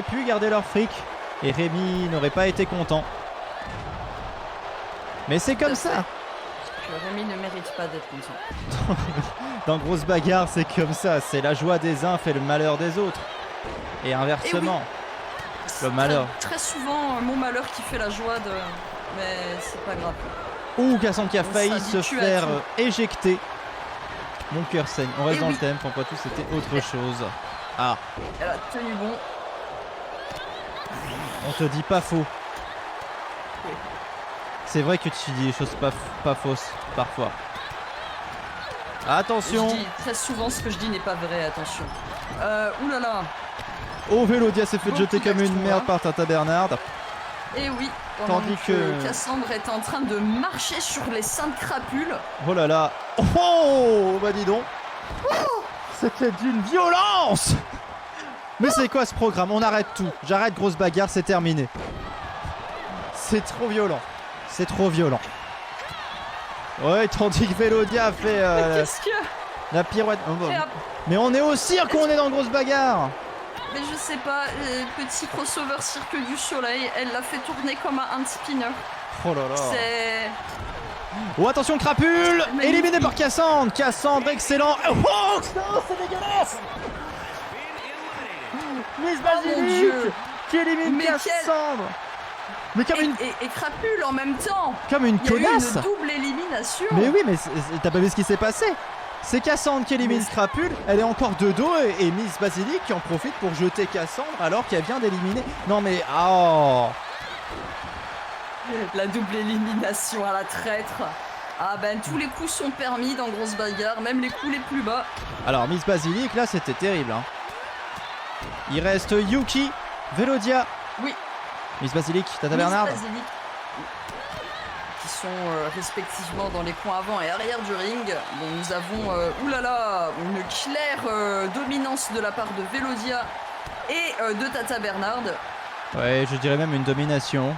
pu garder leur fric et Rémi n'aurait pas été content. Mais c'est comme ça. Que Rémi ne mérite pas d'être content. Dans Grosse Bagarre, c'est comme ça. C'est la joie des uns fait le malheur des autres. Et inversement. Et le malheur. Très souvent, mon malheur qui fait la joie de... Mais c'est pas grave. Ouh, Cassandre qui a failli se faire éjecter. Mon cœur saigne. On reste dans le thème. Pour tout, c'était autre chose. Ah. Elle a tenu bon. On te dit pas faux. Oui. C'est vrai que tu dis des choses pas fausses parfois. Attention. Je dis très souvent ce que je dis n'est pas vrai, attention. Oulala. Oh, Vélodia s'est fait jeter comme une merde par Tata Bernard. Et oui, tandis que Cassandre est en train de marcher sur les saintes crapules. Oh là là. Oh, bah dis donc. C'était d'une violence. Mais c'est quoi ce programme? On arrête tout. J'arrête grosse bagarre, c'est terminé. C'est trop violent. C'est trop violent. Ouais, tandis que Vélodia fait Qu'est-ce que... la pirouette. Mais on est au cirque ou on est dans grosse bagarre? Mais je sais pas, petit crossover Cirque du Soleil, elle l'a fait tourner comme un hand-spinner. Oh là là. C'est... Oh, attention, crapule. Éliminé par Cassandre. Cassandre, excellent. Oh, c'est dégueulasse. Miss Basilic qui élimine Cassandre. Mais comme une... et crapule en même temps. Comme une connasse. Il y a eu une double élimination. Mais oui, mais t'as pas vu ce qui s'est passé? C'est Cassandre qui élimine Crapule, elle est encore de dos et Miss Basilic qui en profite pour jeter Cassandre alors qu'elle vient d'éliminer. Non mais oh. La double élimination à la traître. Ah ben tous les coups sont permis dans grosse bagarre, même les coups les plus bas. Alors Miss Basilic là c'était terrible hein. Il reste Yuki, Vélodia. Oui. Miss Basilic, Tata Bernard. Miss Basilic. Qui sont respectivement dans les coins avant et arrière du ring. Bon, nous avons oulala, une claire dominance de la part de Vélodia et de Tata Bernard. Ouais, je dirais même une domination.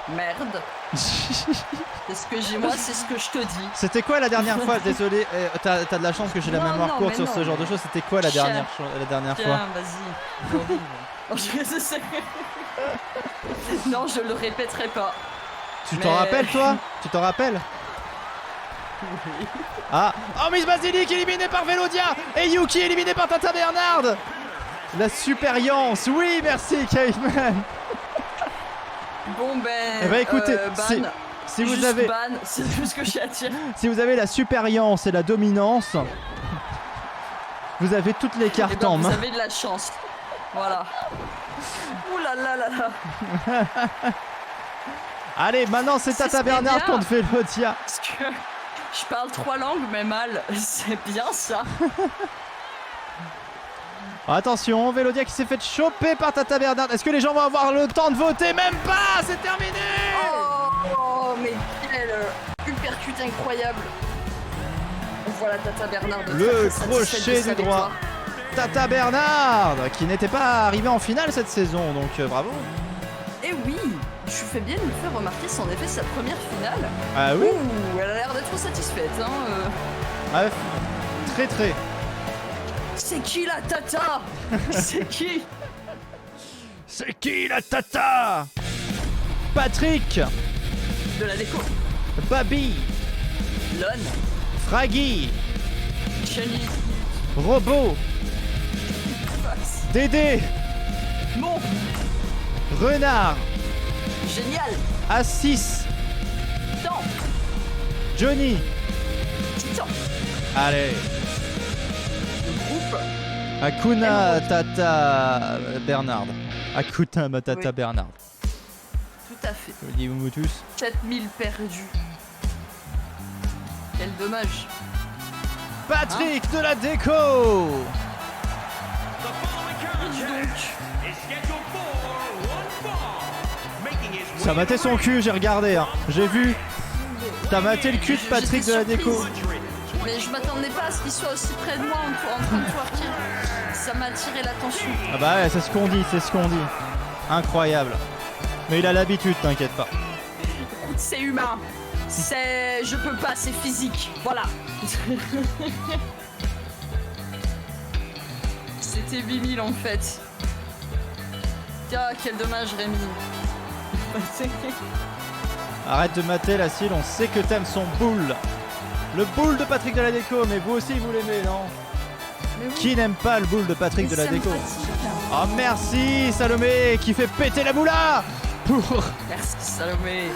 Merde. C'est ce que j'ai, moi, c'est ce que je te dis. C'était quoi la dernière fois? Désolé, t'as de la chance que j'ai la mémoire courte sur ce genre de choses. C'était quoi la dernière fois? Tiens, vas-y. Non, je le répéterai pas. Tu t'en rappelles, toi? Tu t'en rappelles? Oui. Ah, oh, Miss Basilic éliminée par Vélodia et Yuki éliminé par Tata Bernard. La supériance, oui, merci Caveman. Bon ben, eh ben écoutez, ban. Si vous avez, c'est tout ce que j'ai à dire. Si vous avez la supériance et la dominance, vous avez toutes les cartes en main. Vous avez de la chance. Voilà. Ouh là là là là. Allez, maintenant c'est Tata Bernard contre Vélodia. Parce que je parle 3 langues mais mal. C'est bien ça. Attention, Vélodia qui s'est fait choper par Tata Bernard. Est-ce que les gens vont avoir le temps de voter? Même pas, c'est terminé. Oh, mais quel uppercut incroyable. Voilà Tata Bernard. Le crochet du droit. Tata Bernard qui n'était pas arrivé en finale cette saison, donc bravo. Et oui, je fais bien de me faire remarquer, c'est en effet sa première finale. Ah oui. Ouh, elle a l'air d'être satisfaite. Hein, Ouais, très très. C'est qui la Tata? C'est qui? C'est qui la Tata? Patrick. De la déco. Babi. Lon. Fraggy. Chani. Robot. Dédé. Mon. Renard. Génial. Assis. Titan. Johnny. Titan. Allez. Groupe. Hakuna Tata Bernard. Hakuna Matata Bernard. Tout à fait. Dites-vous tous. 7000 perdus. Quel dommage. Patrick de la déco. Ça matait son cul, j'ai regardé, hein. J'ai vu. T'as maté le cul de Patrick de la déco. Mais je m'attendais pas à ce qu'il soit aussi près de moi en train de twerker. Ça m'a attiré l'attention. Ah bah ouais, c'est ce qu'on dit, c'est ce qu'on dit. Incroyable. Mais il a l'habitude, t'inquiète pas. Écoute, c'est humain. C'est... Je peux pas, c'est physique. Voilà. C'était 8000 en fait. Ah, quel dommage, Rémi. Arrête de mater la Cile, on sait que t'aimes son boule. Le boule de Patrick de la déco, mais vous aussi vous l'aimez, non? Oui. Qui n'aime pas le boule de Patrick de la déco? Oh merci Salomé qui fait péter la moula pour... Merci Salomé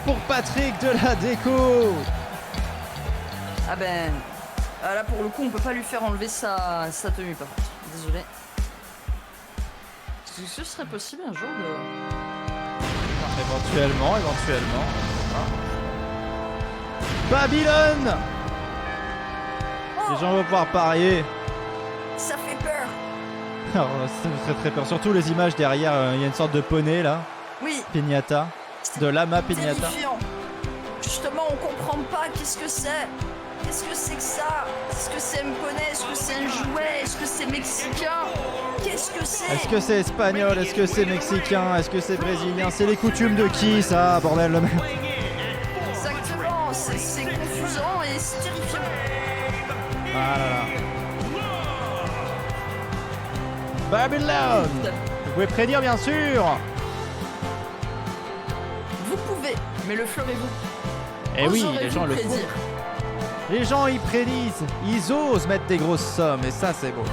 pour Patrick de la déco. Ah ben... là pour le coup on peut pas lui faire enlever sa tenue par contre. Désolé. Est-ce que ce serait possible un jour de... Éventuellement. Babylone. Les gens vont pouvoir parier. Ça fait peur. Alors, ça me fait très peur. Surtout les images derrière, il y a une sorte de poney là. Oui. Pignata. De lama pignata. Terrifiant. Justement, on comprend pas qu'est-ce que c'est. Qu'est-ce que c'est que ça? Est-ce que c'est un poney? Est-ce que c'est un jouet? Est-ce que c'est mexicain? Qu'est-ce que c'est? Est-ce que c'est espagnol? Est-ce que c'est mexicain? Est-ce que c'est brésilien? C'est les coutumes de qui ça, bordel? Exactement, c'est confusant et c'est terrifiant. Ah là là. Babylone. Vous pouvez prédire bien sûr. Vous pouvez, mais le ferez-vous? Eh oui, les gens le font. Les gens ils prédisent, ils osent mettre des grosses sommes et ça c'est beau.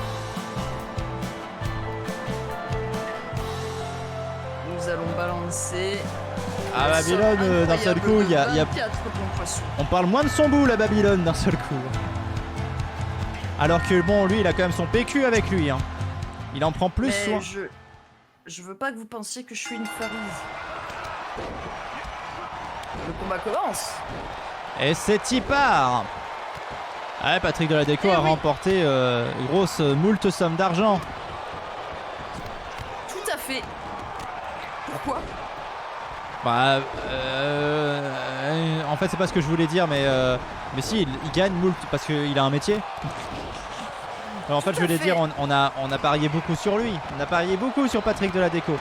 Nous allons balancer. Ah Babylone d'un seul coup, il y a... On parle moins de son bout la Babylone d'un seul coup. Alors que bon, lui il a quand même son PQ avec lui hein. Il en prend plus soin. Je veux pas que vous pensiez que je suis une farise. Le combat commence. Et c'est y part. Ouais, Patrick Deladeco a remporté grosse moult somme d'argent. Tout à fait. Pourquoi? Bah, en fait c'est pas ce que je voulais dire, mais si, il gagne moult parce qu'il a un métier. Alors, en fait je voulais dire, on a parié beaucoup sur lui. On a parié beaucoup sur Patrick Deladeco.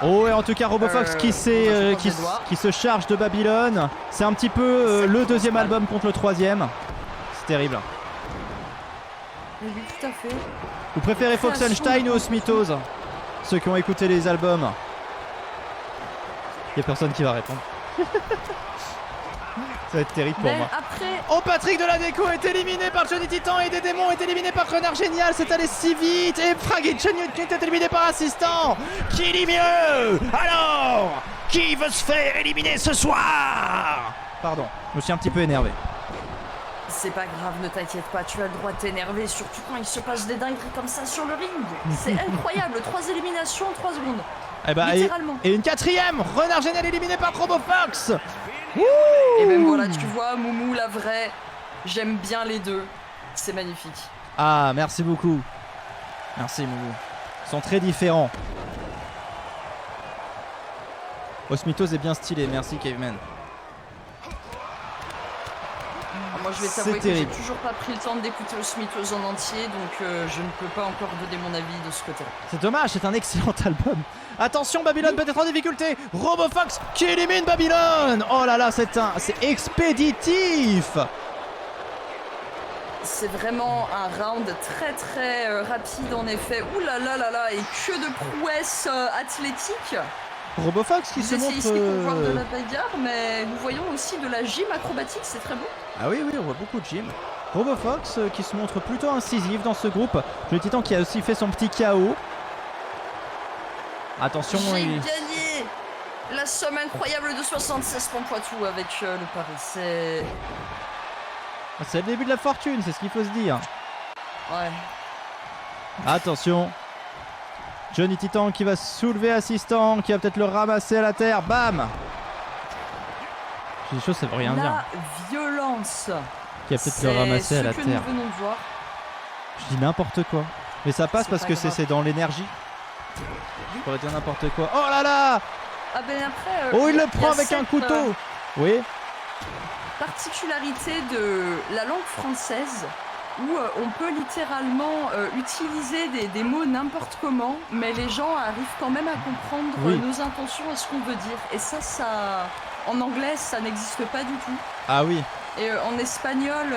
Oh, et en tout cas Robofox qui se charge de Babylone. C'est un petit peu le deuxième album contre le troisième. C'est terrible. Oui, tout à fait. Vous préférez Foxenstein ou Smithos? Ceux qui ont écouté les albums. Il n'y a personne qui va répondre. Ça va être terrible pour moi. Après... Oh, Patrick Deladeco est éliminé par Johnny Titan et des démons est éliminé par Renard Génial. C'est allé si vite. Et Fragile est éliminé par Assistant. Qui dit mieux? Alors, qui veut se faire éliminer ce soir? Pardon, je me suis un petit peu énervé. C'est pas grave, ne t'inquiète pas, tu as le droit de t'énerver, surtout quand il se passe des dingueries comme ça sur le ring. C'est incroyable, 3 éliminations en 3 secondes. Eh bah, littéralement. Et une quatrième, Renard Génial éliminé par Robofox. Et ben voilà, tu vois, Moumou, la vraie, j'aime bien les deux, c'est magnifique. Ah, merci beaucoup. Merci Moumou. Ils sont très différents. Osmitos est bien stylé, merci Caveman. Moi je vais t'avouer que j'ai toujours pas pris le temps d'écouter Osmitos en entier, donc je ne peux pas encore donner mon avis de ce côté-là. C'est dommage, c'est un excellent album. Attention, Babylone peut être en difficulté. Robofox qui élimine Babylone. Oh là là, c'est expéditif. C'est vraiment un round très très rapide en effet. Ouh là là là là, et que de prouesses athlétiques. Robofox qui se montre... ici pour voir de la bagarre, mais nous voyons aussi de la gym acrobatique, c'est très beau. Ah oui, oui, on voit beaucoup de gym. Robofox qui se montre plutôt incisif dans ce groupe. Le Titan qui a aussi fait son petit KO. Attention, j'ai gagné la somme incroyable de 76 points Poitou avec le pari. C'est le début de la fortune, c'est ce qu'il faut se dire. Ouais. Attention. Johnny Titan qui va soulever Assistant, qui va peut-être le ramasser à la terre. Bam. J'ai des choses, ça veut rien dire. La violence. Qui va peut-être le ramasser à la terre. Nous venons de voir. Je dis n'importe quoi. Mais ça passe parce que c'est dans l'énergie. Je pourrais dire n'importe quoi. Oh là là. Ah ben après... oh, il le prend avec un couteau. Oui. Particularité de la langue française où on peut littéralement utiliser des mots n'importe comment, mais les gens arrivent quand même à comprendre nos intentions et ce qu'on veut dire. Et ça, en anglais, ça n'existe pas du tout. Ah oui. Et en espagnol,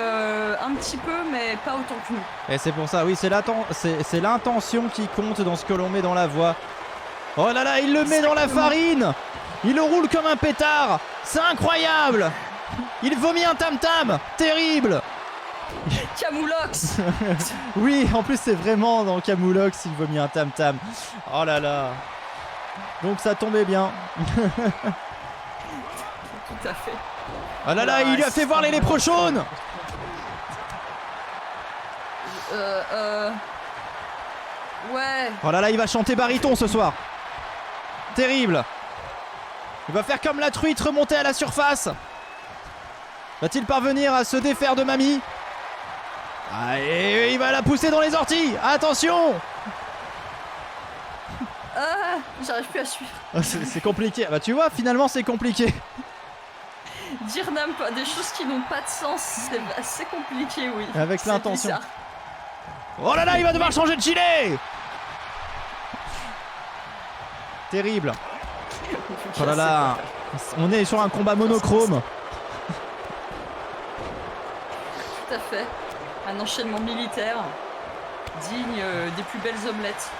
un petit peu, mais pas autant que nous. Et c'est pour ça, oui, c'est l'intention qui compte dans ce que l'on met dans la voix. Oh là là, il le met dans la farine. Il le roule comme un pétard. C'est incroyable. Il vomit un tam-tam. Terrible. Camoulox. Oui, en plus c'est vraiment dans Camoulox, il vomit un tam-tam. Oh là là. Donc ça tombait bien. Tout à fait. Oh là là, il lui a fait voir les léprochaunes. Ouais. Oh là là, il va chanter baryton ce soir. Terrible. Il va faire comme la truite, remonter à la surface. Va-t-il parvenir à se défaire de Mamie? Ah, et il va la pousser dans les orties. Attention. Ah, j'arrive plus à suivre. C'est compliqué. Bah tu vois, finalement c'est compliqué. Dire des choses qui n'ont pas de sens, c'est assez compliqué, oui. Avec l'intention. Oh là là, il va devoir changer de gilet. Terrible. Oh là là, on est sur un combat monochrome. Tout à fait. Un enchaînement militaire digne des plus belles omelettes.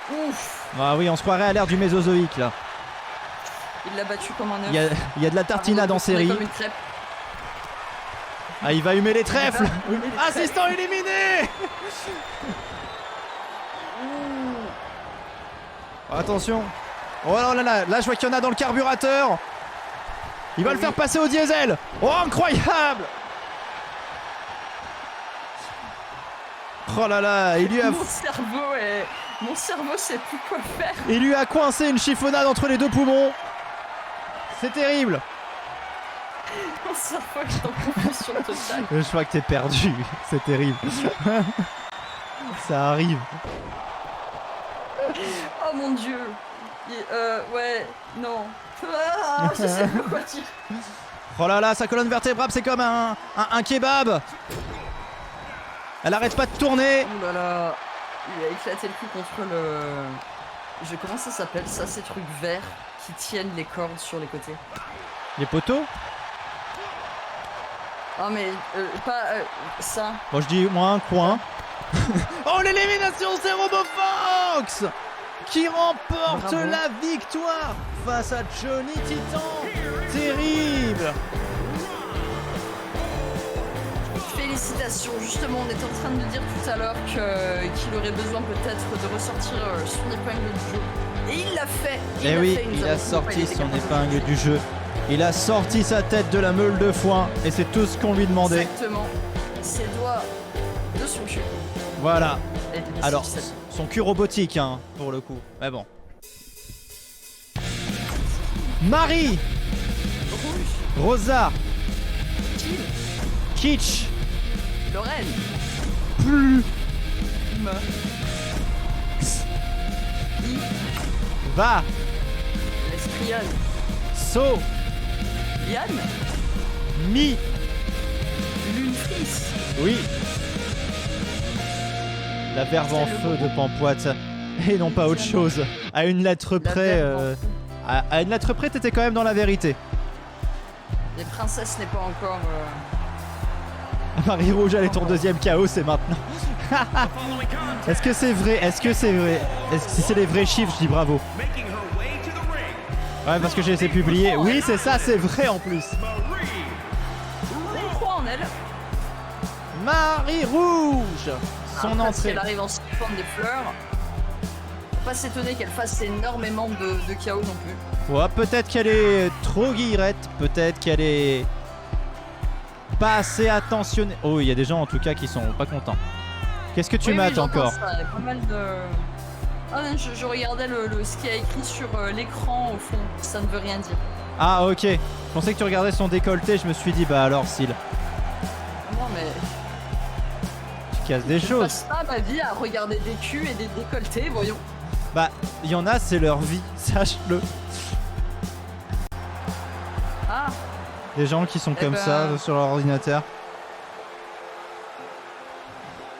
Ouf. Ah oui, on se croirait à l'ère du Mésozoïque là. Il l'a battu comme un œuf. Il y a de la tartinade en série. Comme une crêpe. Ah, il va humer les trèfles. Assistant éliminé. Attention. Oh là là, là je vois qu'il y en a dans le carburateur. Il va le faire passer au diesel. Oh, incroyable. Oh là là, il lui a... Mon cerveau sait plus quoi faire. Il lui a coincé une chiffonnade entre les deux poumons. C'est terrible. Mon cerveau est en confusion totale. Je crois que t'es perdu. C'est terrible. Ça arrive. Oh mon dieu. Ouais, non. Ah, je sais pas quoi dire. Oh là là, sa colonne vertébrale, c'est comme un kebab. Elle arrête pas de tourner. Oh là là. Il a éclaté le cul contre le... Comment ça s'appelle ça, ces trucs verts qui tiennent les cordes sur les côtés? Les poteaux? Ah mais pas ça. Bon, je dis moi un coin. Oh, l'élimination, c'est RoboFox qui remporte la victoire face à Johnny Titan. Terrible. Félicitations, justement on était en train de dire tout à l'heure qu'il aurait besoin peut-être de ressortir son épingle du jeu. Et il l'a fait. Et oui, il a sorti son épingle du jeu. Il a sorti sa tête de la meule de foin et c'est tout ce qu'on lui demandait. Exactement. Ses doigts de son cul. Voilà. Alors, son cul robotique, hein, pour le coup. Mais bon. Marie. Rouge. Rosa. Jill. Kitsch. Lorraine. Plus. Me. I. Va. L'escriane. So. Yann. Mi. Lune Fils. Oui. La verve en feu de Pampoite. Et non pas autre chose. À une lettre près. À une lettre près, t'étais quand même dans la vérité. Les princesses n'est pas encore. Marie Rouge, elle est ton deuxième KO, c'est maintenant. Est-ce que c'est vrai? Est-ce que c'est vrai? Si c'est les vrais chiffres, je dis bravo. Ouais, parce que j'ai laissé publier. Oui, c'est ça, c'est vrai en plus. On croit en elle. Marie Rouge. Son entrée. Si elle arrive en siphon des fleurs, faut pas s'étonner qu'elle fasse énormément de KO non plus. Ouais, peut-être qu'elle est trop guillerette, peut-être qu'elle est pas assez attentionnée. Oh, il y a des gens en tout cas qui sont pas contents. Qu'est-ce que tu mates encore? Il y a pas mal de... Ah non, je regardais ce qu'il y a écrit sur l'écran au fond, ça ne veut rien dire. Ah ok, je pensais que tu regardais son décolleté, je me suis dit bah alors Syl. Non mais... Tu casses des choses. Je passe pas ma vie à regarder des culs et des décolletés, voyons. Bah, il y en a, c'est leur vie, sache-le. Ah. Des gens qui sont comme ça sur leur ordinateur.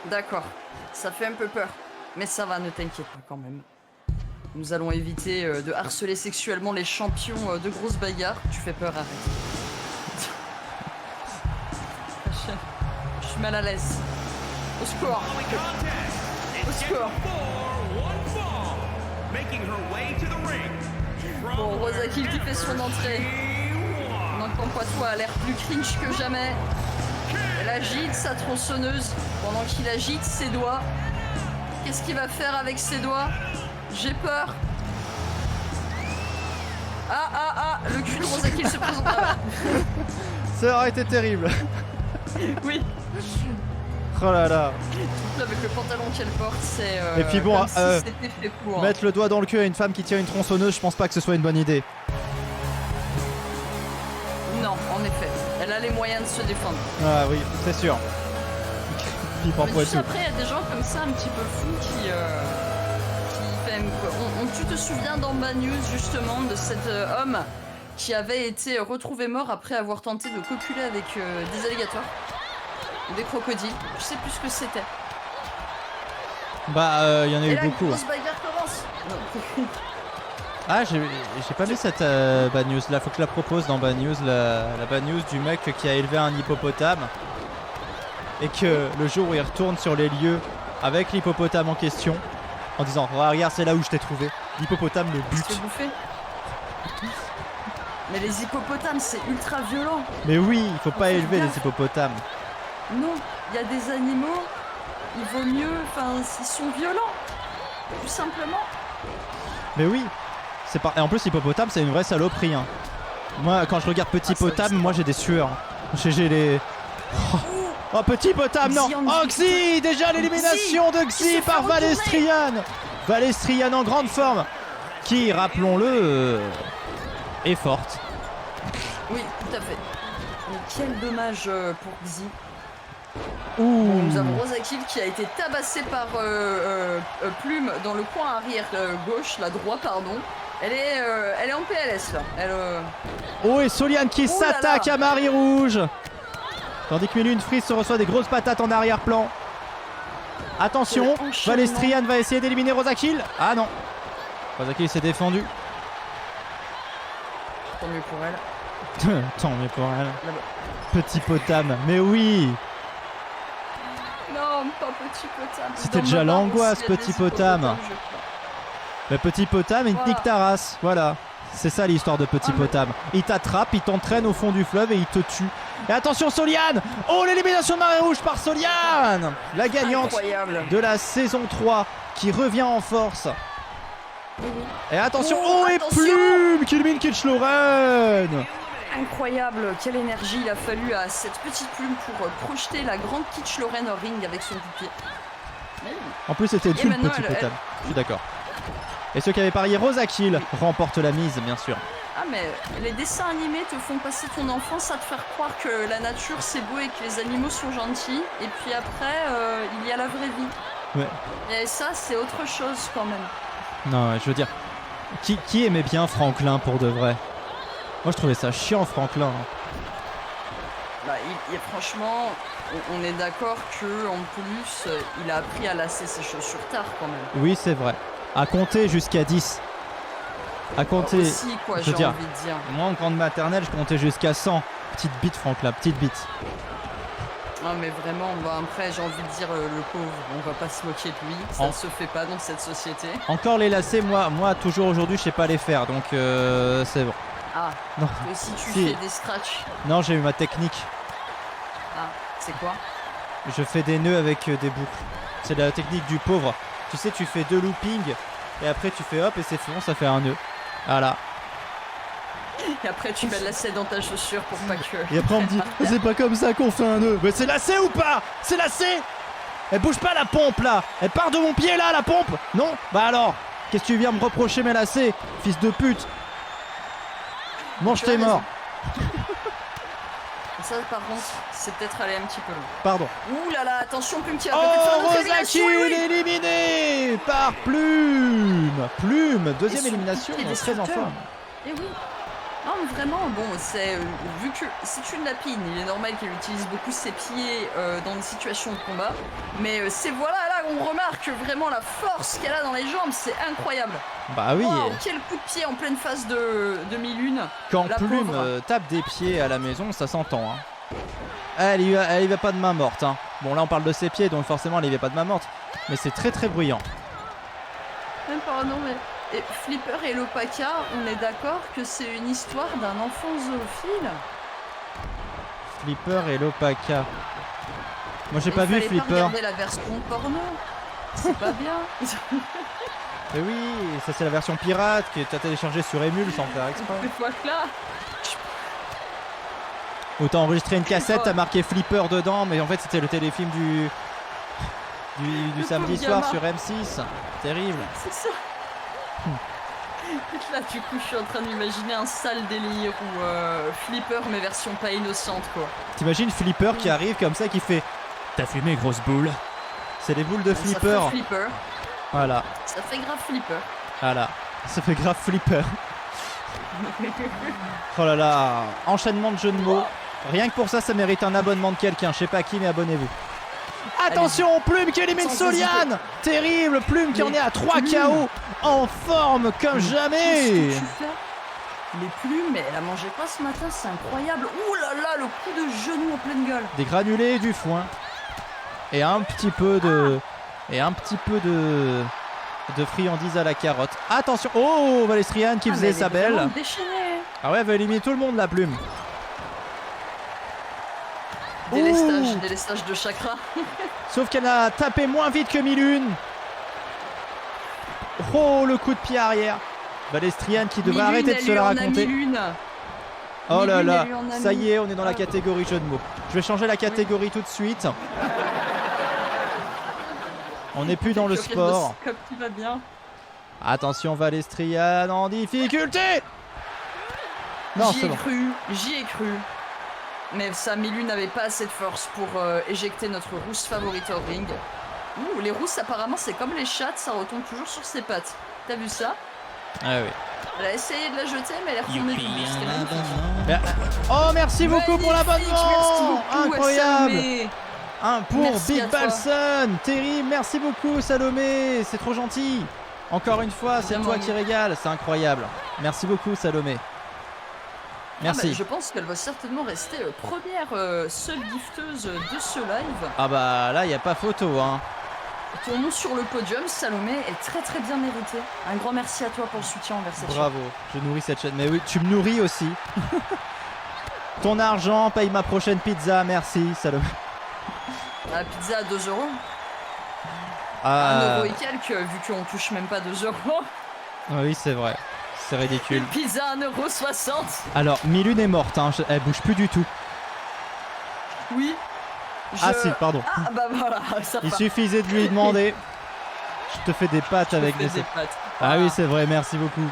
D'accord, ça fait un peu peur. Mais ça va, ne t'inquiète pas quand même. Nous allons éviter de harceler sexuellement les champions de grosses bagarres. Tu fais peur, arrête. Je suis mal à l'aise. Au secours. Au secours. Bon, Rosa Kill qui fait son entrée. Maintenant, Poitou a l'air plus cringe que jamais. Elle agite sa tronçonneuse pendant qu'il agite ses doigts. Qu'est-ce qu'il va faire avec ses doigts? J'ai peur. Ah, le cul de Rosa Kill se présente là. Ça aurait été terrible. Oui. Oh là là. Avec le pantalon qu'elle porte, c'est. Et puis bon, comme si c'était fait pour, mettre le doigt dans le cul à une femme qui tient une tronçonneuse, je pense pas que ce soit une bonne idée. Non, en effet. Elle a les moyens. moyen de se défendre. Ah oui, c'est sûr. Après, il y a des gens comme ça un petit peu fous qui tu te souviens dans Bad News justement de cet homme qui avait été retrouvé mort après avoir tenté de copuler avec des alligators ou des crocodiles. Je sais plus ce que c'était. Bah, il y en a eu beaucoup. La bagarre commence. Ah, j'ai pas mis cette Bad News là, faut que je la propose dans Bad News, la Bad News du mec qui a élevé un hippopotame et que le jour où il retourne sur les lieux avec l'hippopotame en question en disant oh, regarde c'est là où je t'ai trouvé, l'hippopotame le bute. Mais les hippopotames c'est ultra violent. Mais oui, il faut pas élever les hippopotames. Non, il y a des animaux, il vaut mieux, ils sont violents, tout simplement. Mais oui, c'est pas. Et en plus l'hippopotame c'est une vraie saloperie. Hein. Moi quand je regarde Petit Potame, moi j'ai des sueurs. J'ai les. Oh Petit Potame, non. Oh Xi, déjà l'élimination de Xi par Valestrian. Valestrian en grande forme, qui, rappelons-le, est forte. Oui, tout à fait. Mais quel dommage pour Xi. Ouh. Nous avons Rosakil qui a été tabassé par Plume dans le coin arrière gauche, la droite pardon. Elle est en PLS là. Oh et Soliane qui s'attaque à Marie Rouge. Tandis que Milune Freeze se reçoit des grosses patates en arrière-plan. Attention, Valestrian va essayer d'éliminer Rosakil. Ah non, Rosakil s'est défendu. Tant mieux pour elle. Tant mieux pour elle. Petit Potame, mais oui. Non, pas Petit Potame. C'était déjà l'angoisse, Petit Potame. Le Petit Potame, il te nique ta race. Voilà, c'est ça l'histoire de Petit Potame. Il t'attrape, il t'entraîne au fond du fleuve et il te tue. Et attention Soliane. Oh l'élimination de Marée Rouge par Soliane, la gagnante de la saison 3 qui revient en force. Et attention, et Plume qui élimine Kitsch-Lorraine. Incroyable, quelle énergie il a fallu à cette petite Plume pour projeter la grande Kitsch-Lorraine au ring avec son coup de pied. En plus c'était nul Petit Potame, je suis d'accord. Et ceux qui avaient parié Rosakil remportent la mise bien sûr. Ah mais les dessins animés te font passer ton enfance à te faire croire que la nature c'est beau et que les animaux sont gentils. Et puis après, il y a la vraie vie. Ouais. Et ça c'est autre chose quand même. Non, je veux dire, qui aimait bien Franklin pour de vrai? Moi je trouvais ça chiant Franklin. Bah, franchement, on est d'accord que en plus, il a appris à lasser ses chaussures tard quand même. Oui c'est vrai. À compter jusqu'à 10. À compter. Aussi, quoi, j'ai envie de dire. Moi en grande maternelle, je comptais jusqu'à 100. Petite bite, Franklin, petite bite. Non, mais vraiment, après, j'ai envie de dire, le pauvre, on va pas se moquer de lui. Ça ne se fait pas dans cette société. Encore les lacets, moi toujours aujourd'hui, je sais pas les faire, donc c'est bon. Ah, non. Si tu fais des scratchs. Non, j'ai eu ma technique. Ah, c'est quoi? Je fais des nœuds avec des boucles. C'est la technique du pauvre. Tu sais, tu fais 2 loopings et après tu fais hop et c'est bon, ça fait un nœud. Voilà. Et après tu mets le lacet dans ta chaussure pour pas que... Et après on me dit, c'est pas comme ça qu'on fait un nœud. Mais c'est lacet ou pas? C'est lacet. Elle bouge pas la pompe là. Elle part de mon pied là, la pompe. Non? Bah alors, qu'est-ce que tu viens me reprocher mes lacets, fils de pute? Mange tes morts. Ça par contre, c'est peut-être allé un petit peu loin. Pardon. Ouh là là, attention Plume qui a Rosakil éliminé par Plume. Plume, deuxième élimination, très en forme. Et oui. Non mais vraiment, bon, c'est vu que c'est une lapine, il est normal qu'elle utilise beaucoup ses pieds dans des situations de combat. Mais c'est là on remarque vraiment la force qu'elle a dans les jambes, c'est incroyable. Bah oui. Wow, quel coup de pied en pleine face de Milune. Quand Plume tape des pieds à la maison, ça s'entend. Hein. Elle y va pas de main morte. Hein. Bon là on parle de ses pieds, donc forcément elle y va pas de main morte. Mais c'est très très bruyant. Pardon mais... Et Flipper et l'Opaka, on est d'accord que c'est une histoire d'un enfant zoophile? Flipper et l'Opaka. Moi j'ai pas vu Flipper. Pas regarder la version porno. C'est pas bien. Mais oui, ça c'est la version pirate que t'as téléchargée sur Emule sans faire exprès. Voilà. Ou t'as enregistré une cassette, t'as marqué Flipper dedans, mais en fait c'était le téléfilm du samedi soir sur M6. Terrible. C'est ça. Là, du coup, je suis en train d'imaginer un sale délire ou Flipper, mais version pas innocente, quoi. T'imagines Flipper qui arrive comme ça, qui fait « T'as fumé, grosse boule ?» C'est les boules de Flipper. Ça fait Flipper. Voilà. Ça fait grave Flipper. Voilà. Ça fait grave Flipper. Oh là là. Enchaînement de jeux de mots. Rien que pour ça, ça mérite un abonnement de quelqu'un. Je sais pas qui, mais abonnez-vous. Attention, Plume qui élimine Soliane. Terrible, Plume qui en est à 3 KO. En forme comme jamais. Qu'est-ce que tu fais ? Les plumes, mais elle a mangé quoi ce matin? C'est incroyable. Ouh là là, le coup de genou en pleine gueule. Des granulés et du foin. Et un petit peu de... de friandises à la carotte. Attention. Oh, Valestriane qui faisait sa belle. Ah ouais, elle va éliminer tout le monde, la Plume. Délestage de chakra. Sauf qu'elle a tapé moins vite que Milune. Oh, le coup de pied arrière. Valestriane qui devrait arrêter de se la raconter. Oh là là, ça y est, on est dans la catégorie jeu de mots. Je vais changer la catégorie tout de suite. On n'est plus dans le sport. Qui va bien. Attention, Valestriane en difficulté. Non, c'est bon. J'y ai cru. Mais ça, Milu n'avait pas assez de force pour éjecter notre rousse favorite au ring. Ouh, les rousses, apparemment, c'est comme les chattes, ça retombe toujours sur ses pattes. T'as vu ça? Ah oui. Elle a essayé de la jeter, mais elle est retombée du C'était magnifique. Oh, merci beaucoup pour l'abonnement. Incroyable. Pour Big Balson. Terrible, merci beaucoup, Salomé. C'est trop gentil. Encore une fois, c'est toi qui régale. C'est incroyable. Merci beaucoup, Salomé. Merci. Je pense qu'elle va certainement rester première seule gifteuse de ce live. Ah bah là, il n'y a pas photo, hein. Ton nom sur le podium, Salomé, est très très bien mérité. Un grand merci à toi pour le soutien envers cette chaîne. Bravo, je nourris cette chaîne. Mais oui, tu me nourris aussi. Ton argent paye ma prochaine pizza, merci, Salomé. La pizza à 2 € 1 € et quelques, vu qu'on touche même pas 2 €. Oui, c'est vrai. C'est ridicule. Une pizza à 1,60 €. Alors, Milune est morte, hein. Elle bouge plus du tout. Oui. Ah si, pardon. Ah bah voilà, ça Il suffisait de lui demander. Je te fais des pâtes avec des pâtes. Ah oui, c'est vrai, merci beaucoup.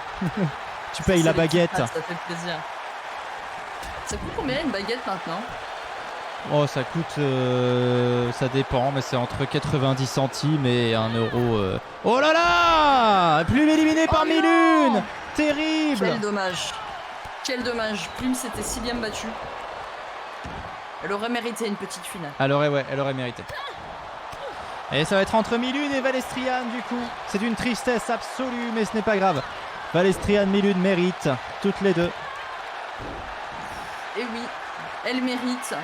Tu payes la baguette. Pâtes, ça fait plaisir. Ça coûte combien une baguette maintenant? Oh, ça coûte... ça dépend, mais c'est entre 90 centimes et 1 €. Oh là là! Plume éliminée par Milune! Terrible! Quel dommage. Quel dommage. Plume s'était si bien battue. Elle aurait mérité une petite finale. Elle aurait mérité. Et ça va être entre Milune et Valestriane du coup. C'est une tristesse absolue, mais ce n'est pas grave. Valestriane, Milune méritent, toutes les deux. Et oui, elle mérite.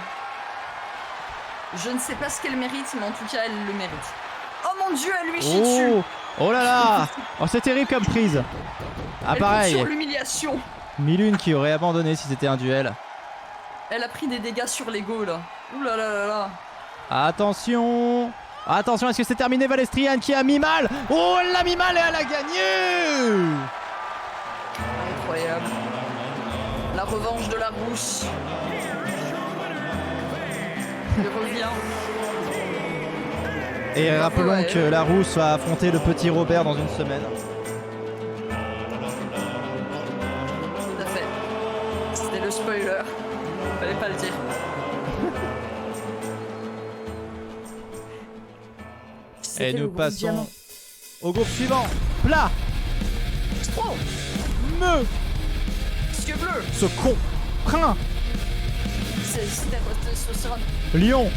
Je ne sais pas ce qu'elle mérite, mais en tout cas, elle le mérite. Oh mon dieu, elle lui chie dessus. Oh là là. Oh, c'est terrible comme prise. Ah pareil. Sur l'humiliation. Milune qui aurait abandonné si c'était un duel. Elle a pris des dégâts sur l'ego là. Ouh là là là là. Attention. Attention, est-ce que c'est terminé? Valestriane qui a mis mal. Oh, elle l'a mis mal et elle a gagné. Incroyable. La revanche de la rousse. Il revient. Et rappelons que la rousse va affronter le petit Robert dans une semaine. Tout à fait. C'était le spoiler. Fallait pas le dire. Et nous passons au groupe suivant. Plat. Oh. Me. Disque bleu. Ce con. Prin. Lion.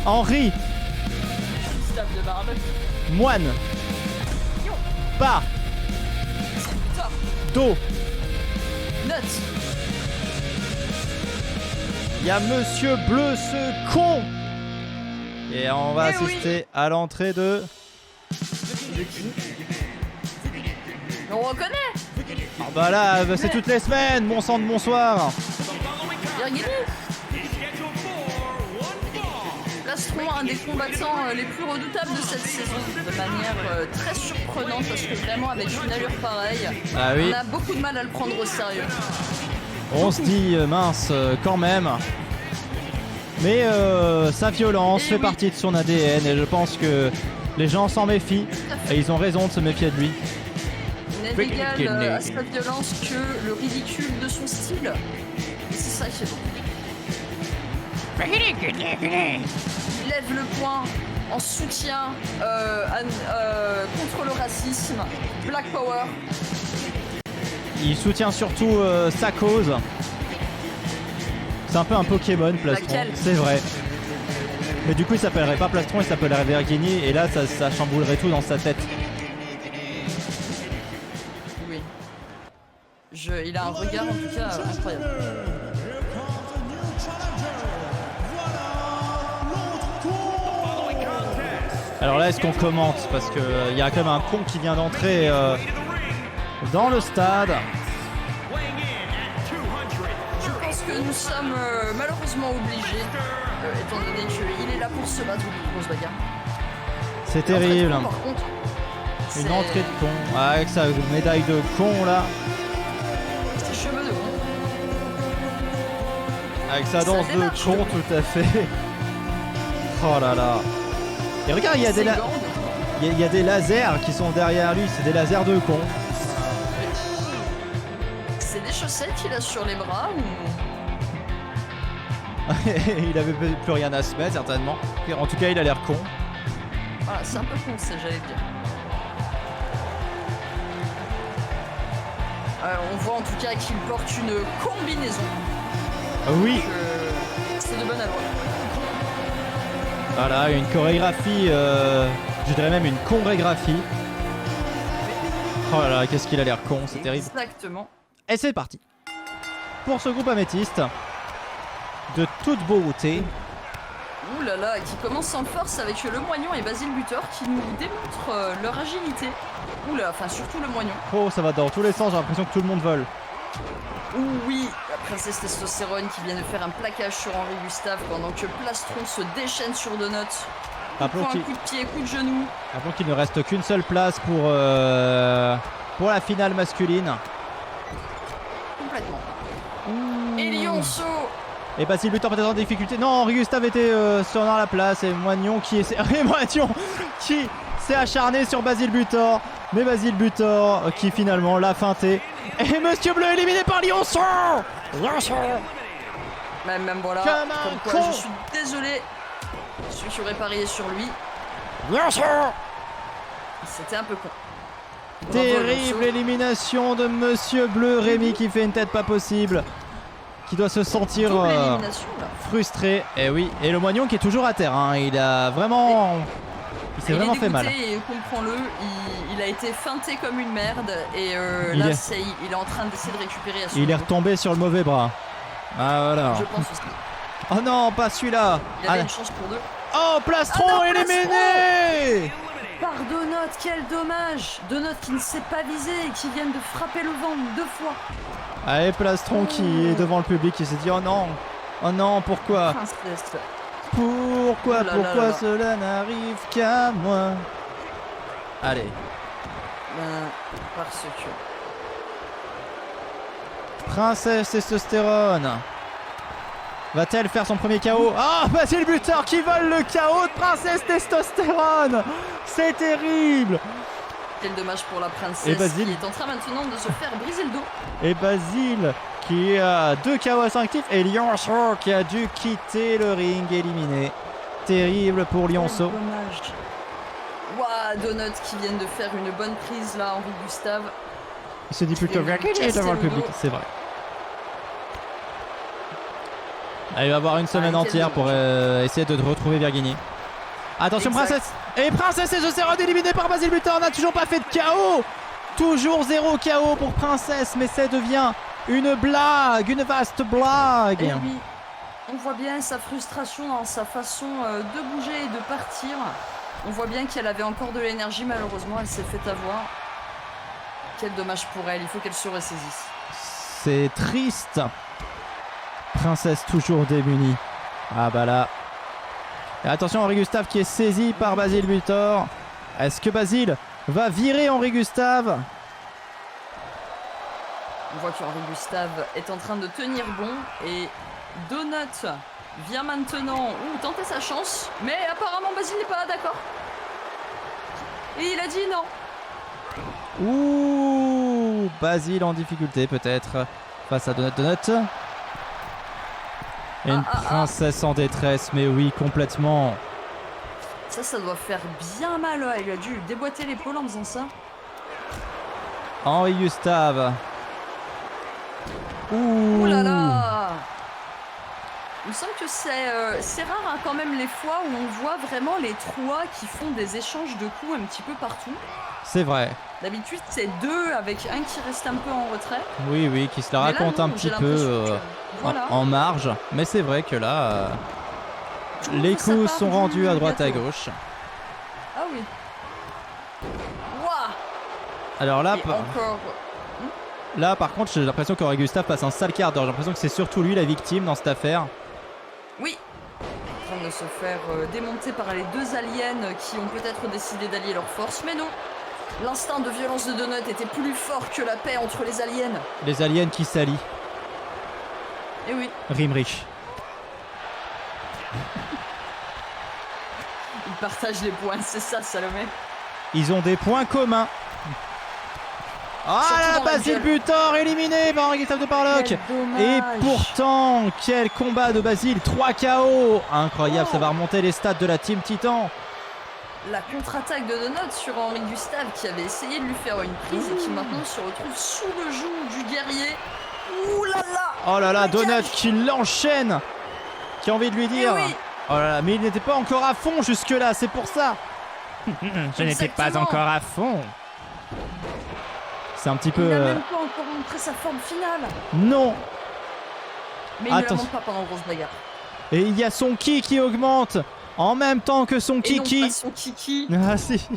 Henri. Moine. Pas. Do. Note. Il y a Monsieur Bleu, ce con. Et on va assister à l'entrée de... On reconnaît. Ah bah là, c'est toutes les semaines, bon sang de bonsoir. Virginie. Plastron, un des combattants les plus redoutables de cette saison, de manière très surprenante, parce que vraiment avec une allure pareille, on a beaucoup de mal à le prendre au sérieux. On se dit mince quand même. Mais sa violence fait partie de son ADN et je pense que les gens s'en méfient et ils ont raison de se méfier de lui. égale à sa violence que le ridicule de son style. C'est ça qui est bon. Il lève le poing en soutien contre le racisme, Black Power. Il soutient surtout sa cause. C'est un peu un Pokémon, Plastron. C'est vrai. Mais du coup, il s'appellerait pas Plastron, il s'appellerait Verghini. Et là, ça chamboulerait tout dans sa tête. Oui. Il a un regard en tout cas incroyable. Alors là, est-ce qu'on commente? Parce qu'il y a quand même un con qui vient d'entrer dans le stade. Je pense que nous sommes malheureusement obligés, étant donné qu'il est là pour se battre ou pour se bagarre. C'est terrible. Par contre, une entrée de con, avec sa médaille de con là. Ses cheveux de con. Avec sa danse de con, tout à fait. Oh là là. Et regarde, il y a des lasers qui sont derrière lui, c'est des lasers de con. C'est des chaussettes qu'il a sur les bras ou... Il avait plus rien à se mettre certainement. En tout cas, il a l'air con. Voilà, c'est un peu con, j'allais dire. On voit en tout cas qu'il porte une combinaison. Oui. C'est de bonne allure. Voilà, une chorégraphie, je dirais même une chorégraphie. Oh là là, qu'est-ce qu'il a l'air con, c'est terrible. Exactement. Et c'est parti. Pour ce groupe améthyste, de toute beauté. Ouh là là, qui commence en force avec le Moignon et Basile Butor qui nous démontrent leur agilité. Ouh là, enfin surtout le Moignon. Oh, ça va dans tous les sens, j'ai l'impression que tout le monde vole. Oui, la princesse Testostérone qui vient de faire un plaquage sur Henri Gustave pendant que Plastron se déchaîne sur Donut. Un coup de pied, coup de genou. Rappelons qu'il ne reste qu'une seule place pour la finale masculine. Complètement. Et Lionceau. Et Basile Butor peut-être en difficulté. Non, Henri Gustave était sur la place. Et Moignon qui s'est acharné sur Basile Butor. Mais Basile Butor qui finalement l'a feinté. Et Monsieur Bleu éliminé par Lionceau. Même voilà. Comme quoi, je suis désolé. Celui qui aurait parié sur lui. C'était un peu con. Terrible élimination de Monsieur Bleu. Rémi qui fait une tête pas possible. Qui doit se sentir frustré. Et oui. Et le Moignon qui est toujours à terre. Hein. Il a vraiment... Il s'est vraiment fait mal. Et comprends-le, il a été feinté comme une merde. Et là, il est en train d'essayer de récupérer à son Il est retombé sur le mauvais bras. Ah voilà. Je pense aussi. Oh non, pas celui-là. Il y avait une chance pour deux. Oh, Plastron éliminé par Donut, quel dommage. Donut qui ne s'est pas visé et qui vient de frapper le ventre 2 fois. Allez, Plastron qui est devant le public qui s'est dit oh non, pourquoi Princesse. Pourquoi cela n'arrive qu'à moi. Allez. Parce que... Princesse Testostérone va-t-elle faire son premier KO? Ah, Basile Butor qui vole le KO de Princesse Testostérone. C'est terrible. Quel dommage pour la princesse qui est en train maintenant de se faire briser le dos. Et Basile qui a 2 KO instinctifs et Lionceau qui a dû quitter le ring éliminé. Terrible pour Lionceau. Dommage. Waouh, Donut qui viennent de faire une bonne prise là, Henri Gustave. Il se dit plutôt bien qu'il est devant le public, c'est vrai. Il va avoir une semaine entière pour essayer de retrouver Verghini. Attention Princesse. Et Princesse Testostérone éliminée par Basile Butor. N'a toujours pas fait de KO. Toujours 0 KO pour Princesse. Mais ça devient une blague. Une vaste blague. Et oui, on voit bien sa frustration dans sa façon de bouger et de partir. On voit bien qu'elle avait encore de l'énergie. Malheureusement, elle s'est fait avoir. Quel dommage pour elle. Il faut qu'elle se ressaisisse. C'est triste. Princesse toujours démunie. Ah bah là. Et attention Henri Gustave qui est saisi par Basile Butor. Est-ce que Basile va virer Henri Gustave? On voit qu'Henri Gustave est en train de tenir bon. Et Donut vient maintenant tenter sa chance. Mais apparemment Basile n'est pas d'accord. Et il a dit non. Ouh. Basile en difficulté peut-être face à Donut. Et une princesse en détresse, mais oui, complètement. Ça doit faire bien mal. Ouais. Il a dû déboîter l'épaule en faisant ça. Henri Gustave. Ouh là là. Il me semble que c'est rare hein, quand même les fois où on voit vraiment les trois qui font des échanges de coups un petit peu partout. C'est vrai. D'habitude c'est deux avec un qui reste un peu en retrait. Oui, qui se la raconte un petit peu voilà. en marge. Mais c'est vrai que là, les coups sont rendus à droite à gauche. Ah oui. Waouh. Alors là, encore... Là, par contre, j'ai l'impression qu'Henri Gustave passe un sale quart d'heure. J'ai l'impression que c'est surtout lui la victime dans cette affaire. Oui. En train de se faire démonter par les deux aliens qui ont peut-être décidé d'allier leurs forces, mais non. L'instinct de violence de Donut était plus fort que la paix entre les aliens. Les aliens qui s'allient. Eh oui. Rimrich. Ils partagent les points, c'est ça, Salomé. Ils ont des points communs. Ah là, Basile Butor éliminé par Henri Gustave de Parlock. Et pourtant, quel combat de Basile, 3 KO. Incroyable, ça va remonter les stats de la Team Titan. La contre-attaque de Donut sur Henri Gustave qui avait essayé de lui faire une prise et qui maintenant se retrouve sous le joug du guerrier. Ouh là là. Oh là là, Donut qui l'enchaîne. Qui a envie de lui dire. Oui. Oh là là, mais il n'était pas encore à fond jusque là, c'est pour ça. Je n'étais pas encore à fond. C'est un petit peu... Il n'a même pas encore montré sa forme finale. Non. Mais il ne la montre pas pendant la grosse bagarre. Et il y a son ki qui augmente en même temps que son kiki. Et non pas son kiki. Ah si.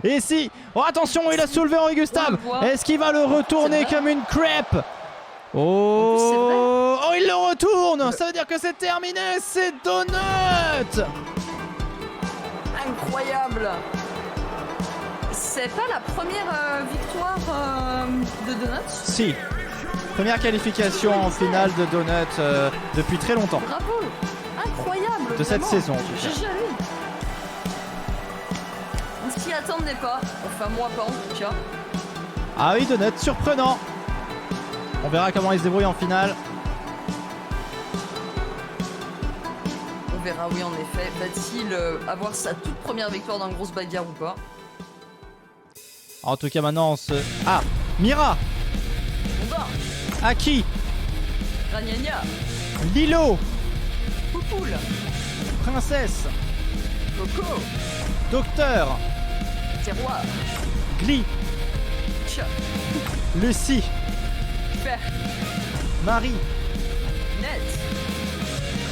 Et si. Oh attention, il a soulevé Henri Gustave. Est-ce qu'il va le retourner comme une crêpe? Oh, oh, il le retourne. Ça veut dire que c'est terminé. C'est Donut. Incroyable. C'est pas la première victoire de Donut? Si. Première qualification en finale de Donut depuis très longtemps. Bravo. Incroyable. De cette saison. On s'y attendait pas. Enfin moi pas en tout cas. Ah oui, Donut, surprenant. On verra comment il se débrouille en finale. On verra, oui en effet. Va-t-il avoir sa toute première victoire dans une grosse bagarre ou pas? En tout cas maintenant on se... Ah, Mira. Aki. Ragnagna. Lilo. Poupoule. Princesse. Coco. Docteur. Terroir. Glee. Chat. Lucie. Fer. Marie. Net.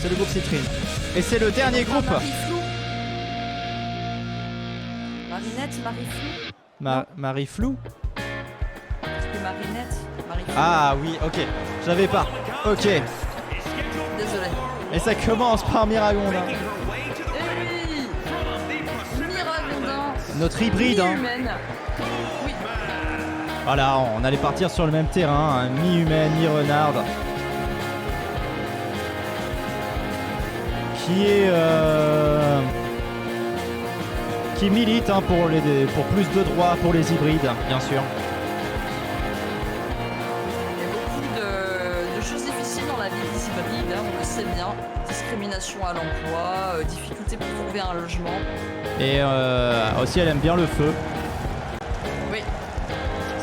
C'est le groupe Citrine. Et c'est le dernier groupe. Marie-Flou. Marinette, Marie-Flou. Marie-Flou. C'est Marinette, Marie-Flou. Ah oui, ok. Je l'avais pas. Ok. Désolé. Et ça commence par Miragondin. Eh oui. Miragondin. Notre hybride. Mi-humaine. Oui. Voilà, on allait partir sur le même terrain. Hein. Mi-humaine, mi-renarde. Qui milite hein, pour plus de droits pour les hybrides, bien sûr. Il y a beaucoup de choses difficiles dans la vie des hybrides, hein, on le sait bien. Discrimination à l'emploi, difficulté pour trouver un logement. Et aussi, elle aime bien le feu. Oui.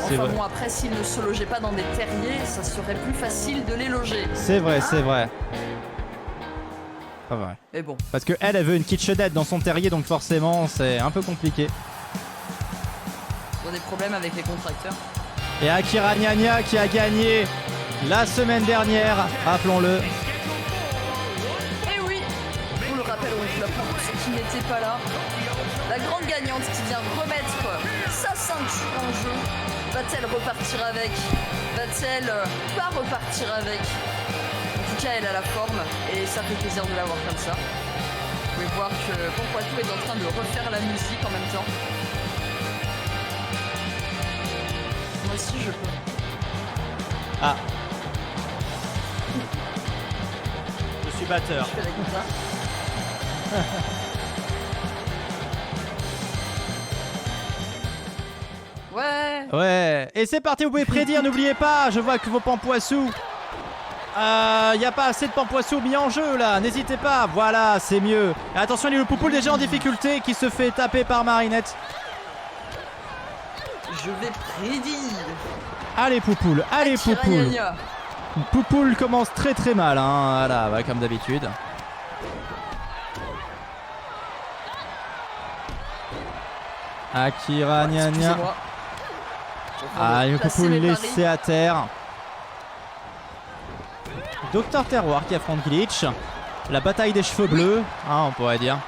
Enfin bon, après, s'ils ne se logeaient pas dans des terriers, ça serait plus facile de les loger. C'est vrai, c'est vrai. Pas vrai. Mais bon. Parce que elle veut une kitchenette dans son terrier, donc forcément, c'est un peu compliqué. Ils ont des problèmes avec les contracteurs. Et Akira Gnagna qui a gagné la semaine dernière, rappelons-le. Et oui, vous le rappellerons pour ceux qui n'étaient pas là. La grande gagnante qui vient remettre sa ceinture en jeu. Va-t-elle repartir avec? Va-t-elle pas repartir avec? En tout cas, elle a la forme et ça fait plaisir de la voir comme ça. Vous pouvez voir que Pompouatou est en train de refaire la musique en même temps. Moi aussi, je peux. Ah. Je suis batteur. Je fais la guitare. Ouais. Ouais. Et c'est parti, vous pouvez prédire, n'oubliez pas. Je vois que vos pampoissous. Il n'y a pas assez de pampoissous mis en jeu là. N'hésitez pas. Voilà, c'est mieux. Et attention, Lilo Poupoule déjà en difficulté qui se fait taper par Marinette. Je vais prédire. Allez Poupoule, allez Poupoule. Poupoule commence très très mal, hein. Voilà, bah, comme d'habitude. Akira Gna Gna. Ah, le Poupoule laissé à terre. Docteur Terroir qui affronte Glitch. La bataille des cheveux bleus, hein, on pourrait dire.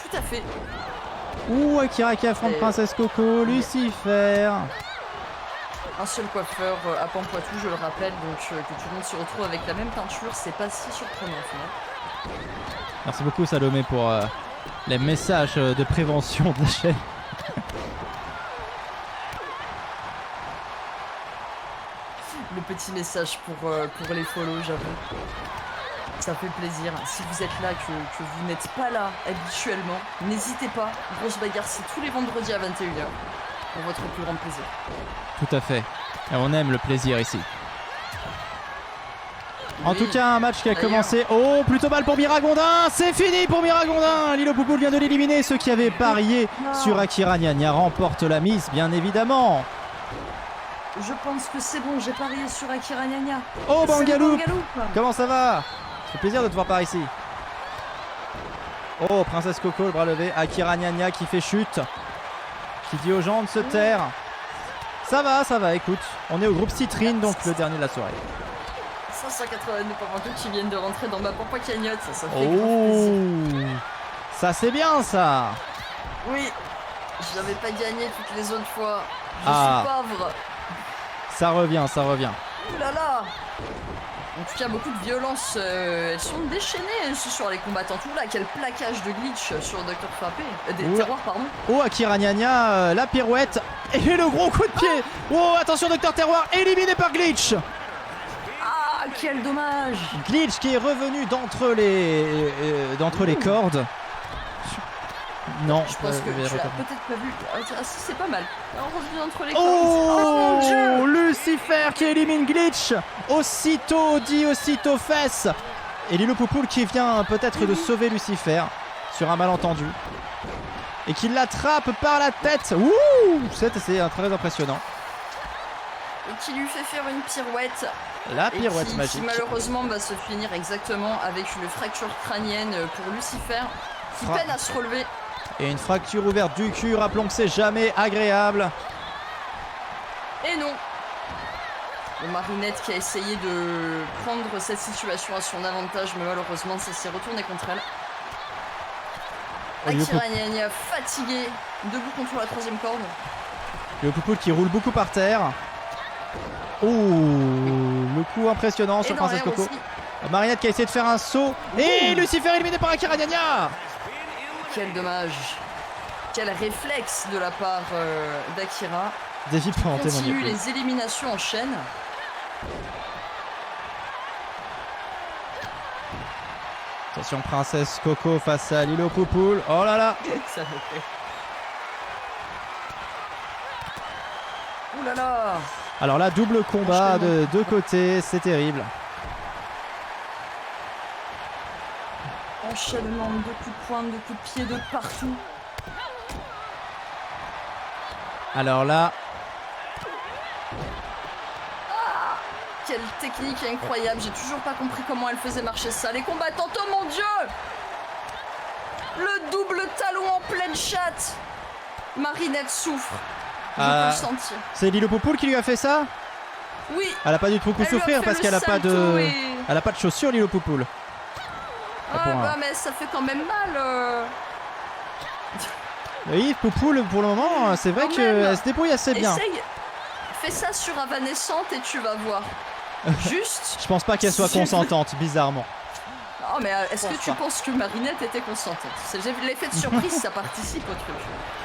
Tout à fait. Ouh, Akira qui affronte Princesse Coco, Lucifer. Un seul coiffeur à Pampoitou, je le rappelle, donc que tout le monde se retrouve avec la même teinture, c'est pas si surprenant au final. Merci beaucoup Salomé pour les messages de prévention de la chaîne. Le petit message pour les follow, j'avoue. Ça fait plaisir. Si vous êtes là, que vous n'êtes pas là habituellement, n'hésitez pas. Grosse bagarre, c'est tous les vendredis à 21h. Pour votre plus grand plaisir. Tout à fait. Et on aime le plaisir ici. En tout cas, un match qui a commencé. Oh, plutôt mal pour Miragondin. C'est fini pour Miragondin. Lilo Poupoule vient de l'éliminer. Ceux qui avaient parié sur Akira Gna Gna remportent la mise, bien évidemment. Je pense que c'est bon, j'ai parié sur Akira Gna Gna. Oh, Bangaloup. Comment ça va? Ça fait plaisir de te voir par ici. Oh, Princesse Coco, le bras levé. Akira Gna Gna qui fait chute. Qui dit aux gens de se taire. Ça va, écoute. On est au groupe Citrine, donc le dernier de la soirée. 582 Pampoitou qui viennent de rentrer dans ma pompe cagnotte, ça fait grave plaisir. Ça c'est bien ça. Oui, j'avais pas gagné toutes les autres fois. Je suis pauvre. Ça revient. Ouh là là. En tout cas, beaucoup de violence. Elles sont déchaînées sur les combattants. Tout là, quel plaquage de glitch sur Dr Frappé. Terroir, pardon. Oh, Akira Gna Gna, la pirouette et le gros coup de pied. Oh, attention, Dr Terroir éliminé par Glitch. Ah, quel dommage. Glitch qui est revenu d'entre les cordes. Non, je pense que tu l'as peut-être pas vu. Ah, c'est pas mal. On revient entre les cordes. Oh, mon Dieu. Lucifer qui élimine Glitch. Aussitôt dit, aussitôt fesse. Et Lilo Poupoule qui vient peut-être de sauver Lucifer sur un malentendu. Et qui l'attrape par la tête. Ouh, c'est très impressionnant. Et qui lui fait faire une pirouette. La pirouette magique. Qui malheureusement va se finir exactement avec une fracture crânienne pour Lucifer. Qui peine à se relever. Et une fracture ouverte du cul, rappelons que c'est jamais agréable. Et non. Le Marinette qui a essayé de prendre cette situation à son avantage, mais malheureusement ça s'est retourné contre elle. Akira Gna Gna fatigué, debout contre la troisième corde. Le Poupoule qui roule beaucoup par terre. Oh, le coup impressionnant sur Princesse Coco. Marinette qui a essayé de faire un saut. Et Lucifer éliminé par Akira Gna Gna. Quel dommage. Quel réflexe de la part d'Akira. Défi planté, continue les éliminations en chaîne. Attention, Princesse Coco face à Lilo Poupoule. Oh là là. Ça me fait. Ouh là là. Alors là, double combat de deux côtés, c'est terrible. Enchaînement de coups de poing, de coups de pied de partout. Alors là... Ah, quelle technique incroyable, j'ai toujours pas compris comment elle faisait marcher ça. Les combattantes, oh mon Dieu! Le double talon en pleine chatte. Marinette souffre. Je peux le sentir. C'est Lilo Poupoule qui lui a fait ça? Oui. Elle a pas du tout beaucoup souffrir parce qu'elle a pas de... Elle a pas de chaussures, Lilo Poupoule. Ah bah mais ça fait quand même mal. Oui, Poupoule pour le moment, c'est vrai qu'elle se débrouille assez bien. Essaye. Fais ça sur Avanescente et tu vas voir. Juste. Je pense pas qu'elle soit consentante, bizarrement. Non mais est-ce que tu penses que Marinette était consentante? L'effet de surprise, ça participe au truc.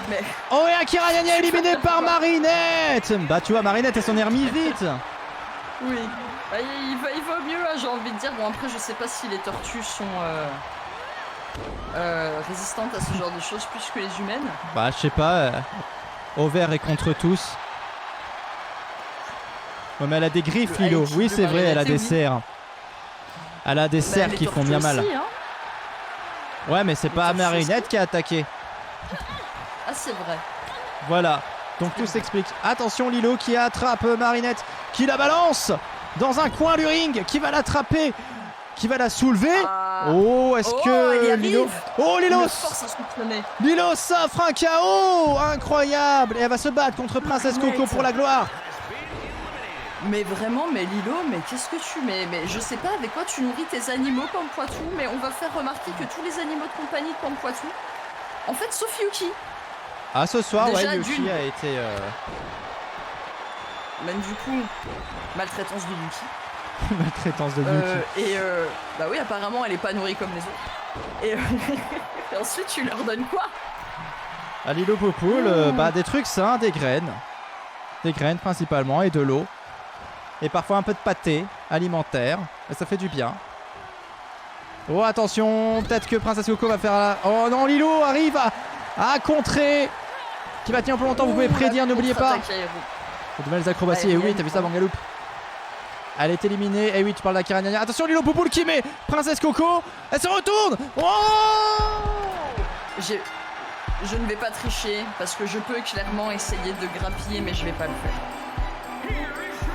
Mais... Oh, et Akira Gna Gna éliminé par Marinette. Bah tu vois, Marinette elle s'en est remise vite. Oui. Bah, il va mieux, hein, j'ai envie de dire. Bon après je sais pas si les tortues sont résistante à ce genre de choses plus que les humaines. Bah je sais pas, Ovaire est contre tous. Ouais, mais elle a des griffes, Lilo. Oui, c'est vrai, elle a des serres. Elle a des serres qui font bien mal. Aussi, hein. Ouais, mais c'est pas Marinette qui a attaqué. Ah, c'est vrai. Voilà, donc tout s'explique. Attention, Lilo qui attrape Marinette, qui la balance dans un coin du ring, qui va l'attraper, qui va la soulever. Oh, est-ce que Lilo... Oh, Lilos Lilos offre un KO incroyable. Et elle va se battre contre Princesse Coco pour la gloire. Mais vraiment, mais Lilo, mais qu'est-ce que tu mets? Mais je sais pas avec quoi tu nourris tes animaux Pampoitou, mais on va faire remarquer que tous les animaux de compagnie de Pampoitou, en fait, sauf Yuki. Ah, ce soir, déjà, ouais, Yuki a été... Même du coup, maltraitance de Yuki. Maltraitance de Yuki. Bah oui, apparemment, elle est pas nourrie comme les autres. Et ensuite, tu leur donnes quoi? À Lilo Poupoule, bah des trucs sains, des graines. Des graines principalement et de l'eau. Et parfois un peu de pâté alimentaire. Et ça fait du bien. Oh, attention, peut-être que Princesse Coco va faire la... Oh non, Lilo arrive à contrer. Qui va tenir plus longtemps, vous pouvez prédire, n'oubliez pas. De belles acrobaties, et oui, t'as vu ça, Bangaloup? Elle est éliminée, et oui, tu parles d'Akira Nania. Attention, Lilo Poupoule qui met Princesse Coco. Elle se retourne. Oh, je ne vais pas tricher, parce que je peux clairement essayer de grappiller, mais je vais pas le faire.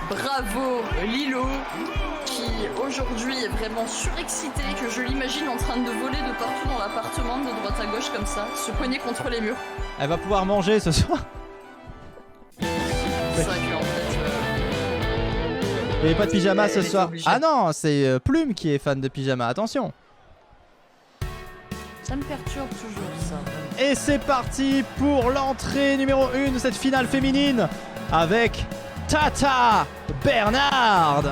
Bravo Lilo, qui aujourd'hui est vraiment surexcité, que je l'imagine en train de voler de partout dans l'appartement, de droite à gauche comme ça, se cogner contre les murs. Elle va pouvoir manger ce soir. C'est vrai qu'en fait... Il n'y avait pas de pyjama ce soir. Ah non, c'est Plume qui est fan de pyjama, attention. Ça me perturbe toujours ça. Et c'est parti pour l'entrée numéro 1 de cette finale féminine avec Tata Bernard.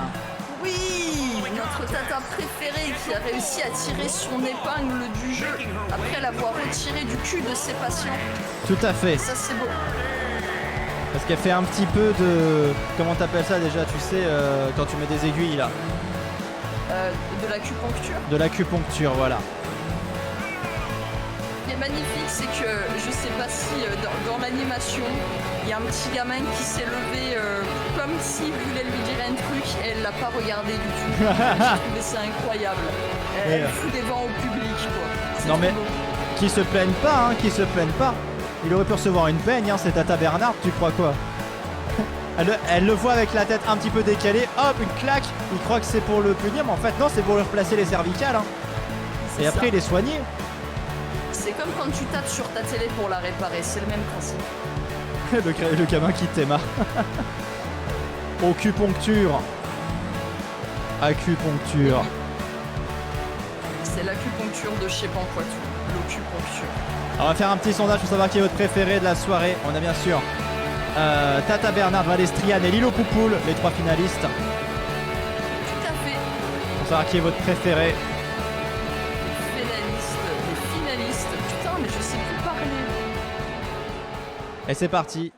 Oui, notre Tata préférée qui a réussi à tirer son épingle du jeu après l'avoir retiré du cul de ses patients. Tout à fait. Ça c'est beau. Parce qu'elle fait un petit peu de... Comment t'appelles ça déjà, tu sais, quand tu mets des aiguilles là. De l'acupuncture. De l'acupuncture, voilà. Ce qui est magnifique, c'est que je sais pas si dans l'animation, il y a un petit gamin qui s'est levé comme s'il voulait lui dire un truc et elle l'a pas regardé du tout. J'ai trouvé ça incroyable. Elle fout des vents au public, quoi. Non mais, qui se plaignent pas, hein, qui se plaignent pas. Il aurait pu recevoir une peigne, hein, c'est Tata Bernard, tu crois quoi? Elle le voit avec la tête un petit peu décalée, hop, une claque, il croit que c'est pour le punir, mais en fait non, c'est pour lui replacer les cervicales. Hein. Et après il est soigné. C'est comme quand tu tapes sur ta télé pour la réparer, c'est le même principe. le gamin qui t'aima. Acupuncture. Acupuncture. C'est l'acupuncture de chez Pampoitou, l'acupuncture. On va faire un petit sondage pour savoir qui est votre préféré de la soirée. On a bien sûr Tata Bernard, Valestriane et Lilo Poupoule, les 3 finalistes. Tout à fait. Pour savoir qui est votre préféré. Les finalistes. Putain, mais je sais plus parler. Et c'est parti.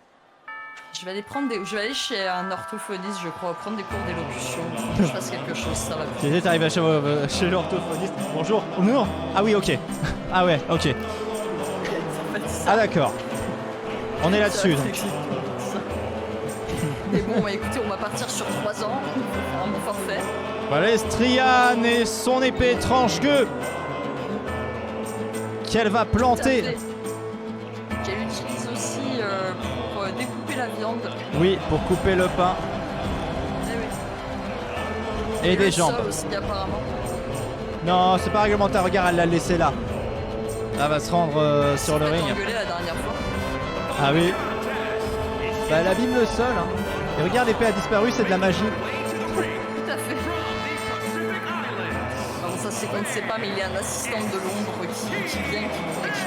Je vais aller chez un orthophoniste, je crois, prendre des cours d'élocution. Faut que je fasse quelque chose, ça va plus. J'étais arrivé chez l'orthophoniste. Bonjour. Non. Ah oui, ok. Ah ouais, ok. Ah d'accord. On est là-dessus donc. Mais bon, bah, écoutez, on va partir sur 3 ans. On va faire un bon forfait. Valestriane et son épée tranche-gueux qu'elle va planter. Qu'elle utilise aussi pour découper la viande. Oui, pour couper le pain. Eh oui. Et des jambes. Aussi, apparemment. Non, c'est pas réglementaire. Regarde, elle l'a laissé là. Elle va se rendre sur le ring. La dernière fois. Ah oui. Bah, elle abîme le sol. Hein. Et regarde, l'épée a disparu, c'est de la magie. Tout à fait. Bon, ça c'est qu'on ne sait pas, mais il y a un assistant de l'ombre qui vient, qui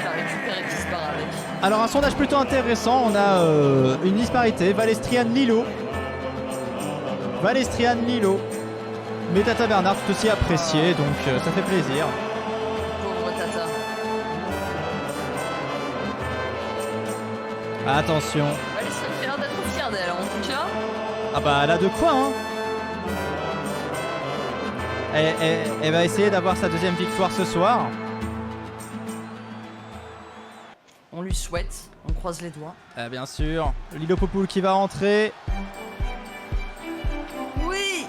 la récupère et qui se barre avec. Alors un sondage plutôt intéressant, on a une disparité, Valestriane Lilo. Valestriane Lilo. Mais Tata Bernard tout aussi apprécié, donc ça fait plaisir. Pauvre Tata. Attention. Valestriane a l'air d'être fière d'elle en tout cas. Ah bah elle a de quoi hein. Elle va essayer d'avoir sa 2e victoire ce soir. On lui souhaite, on croise les doigts. Bien sûr, Lilo Poupoule qui va entrer. Oui.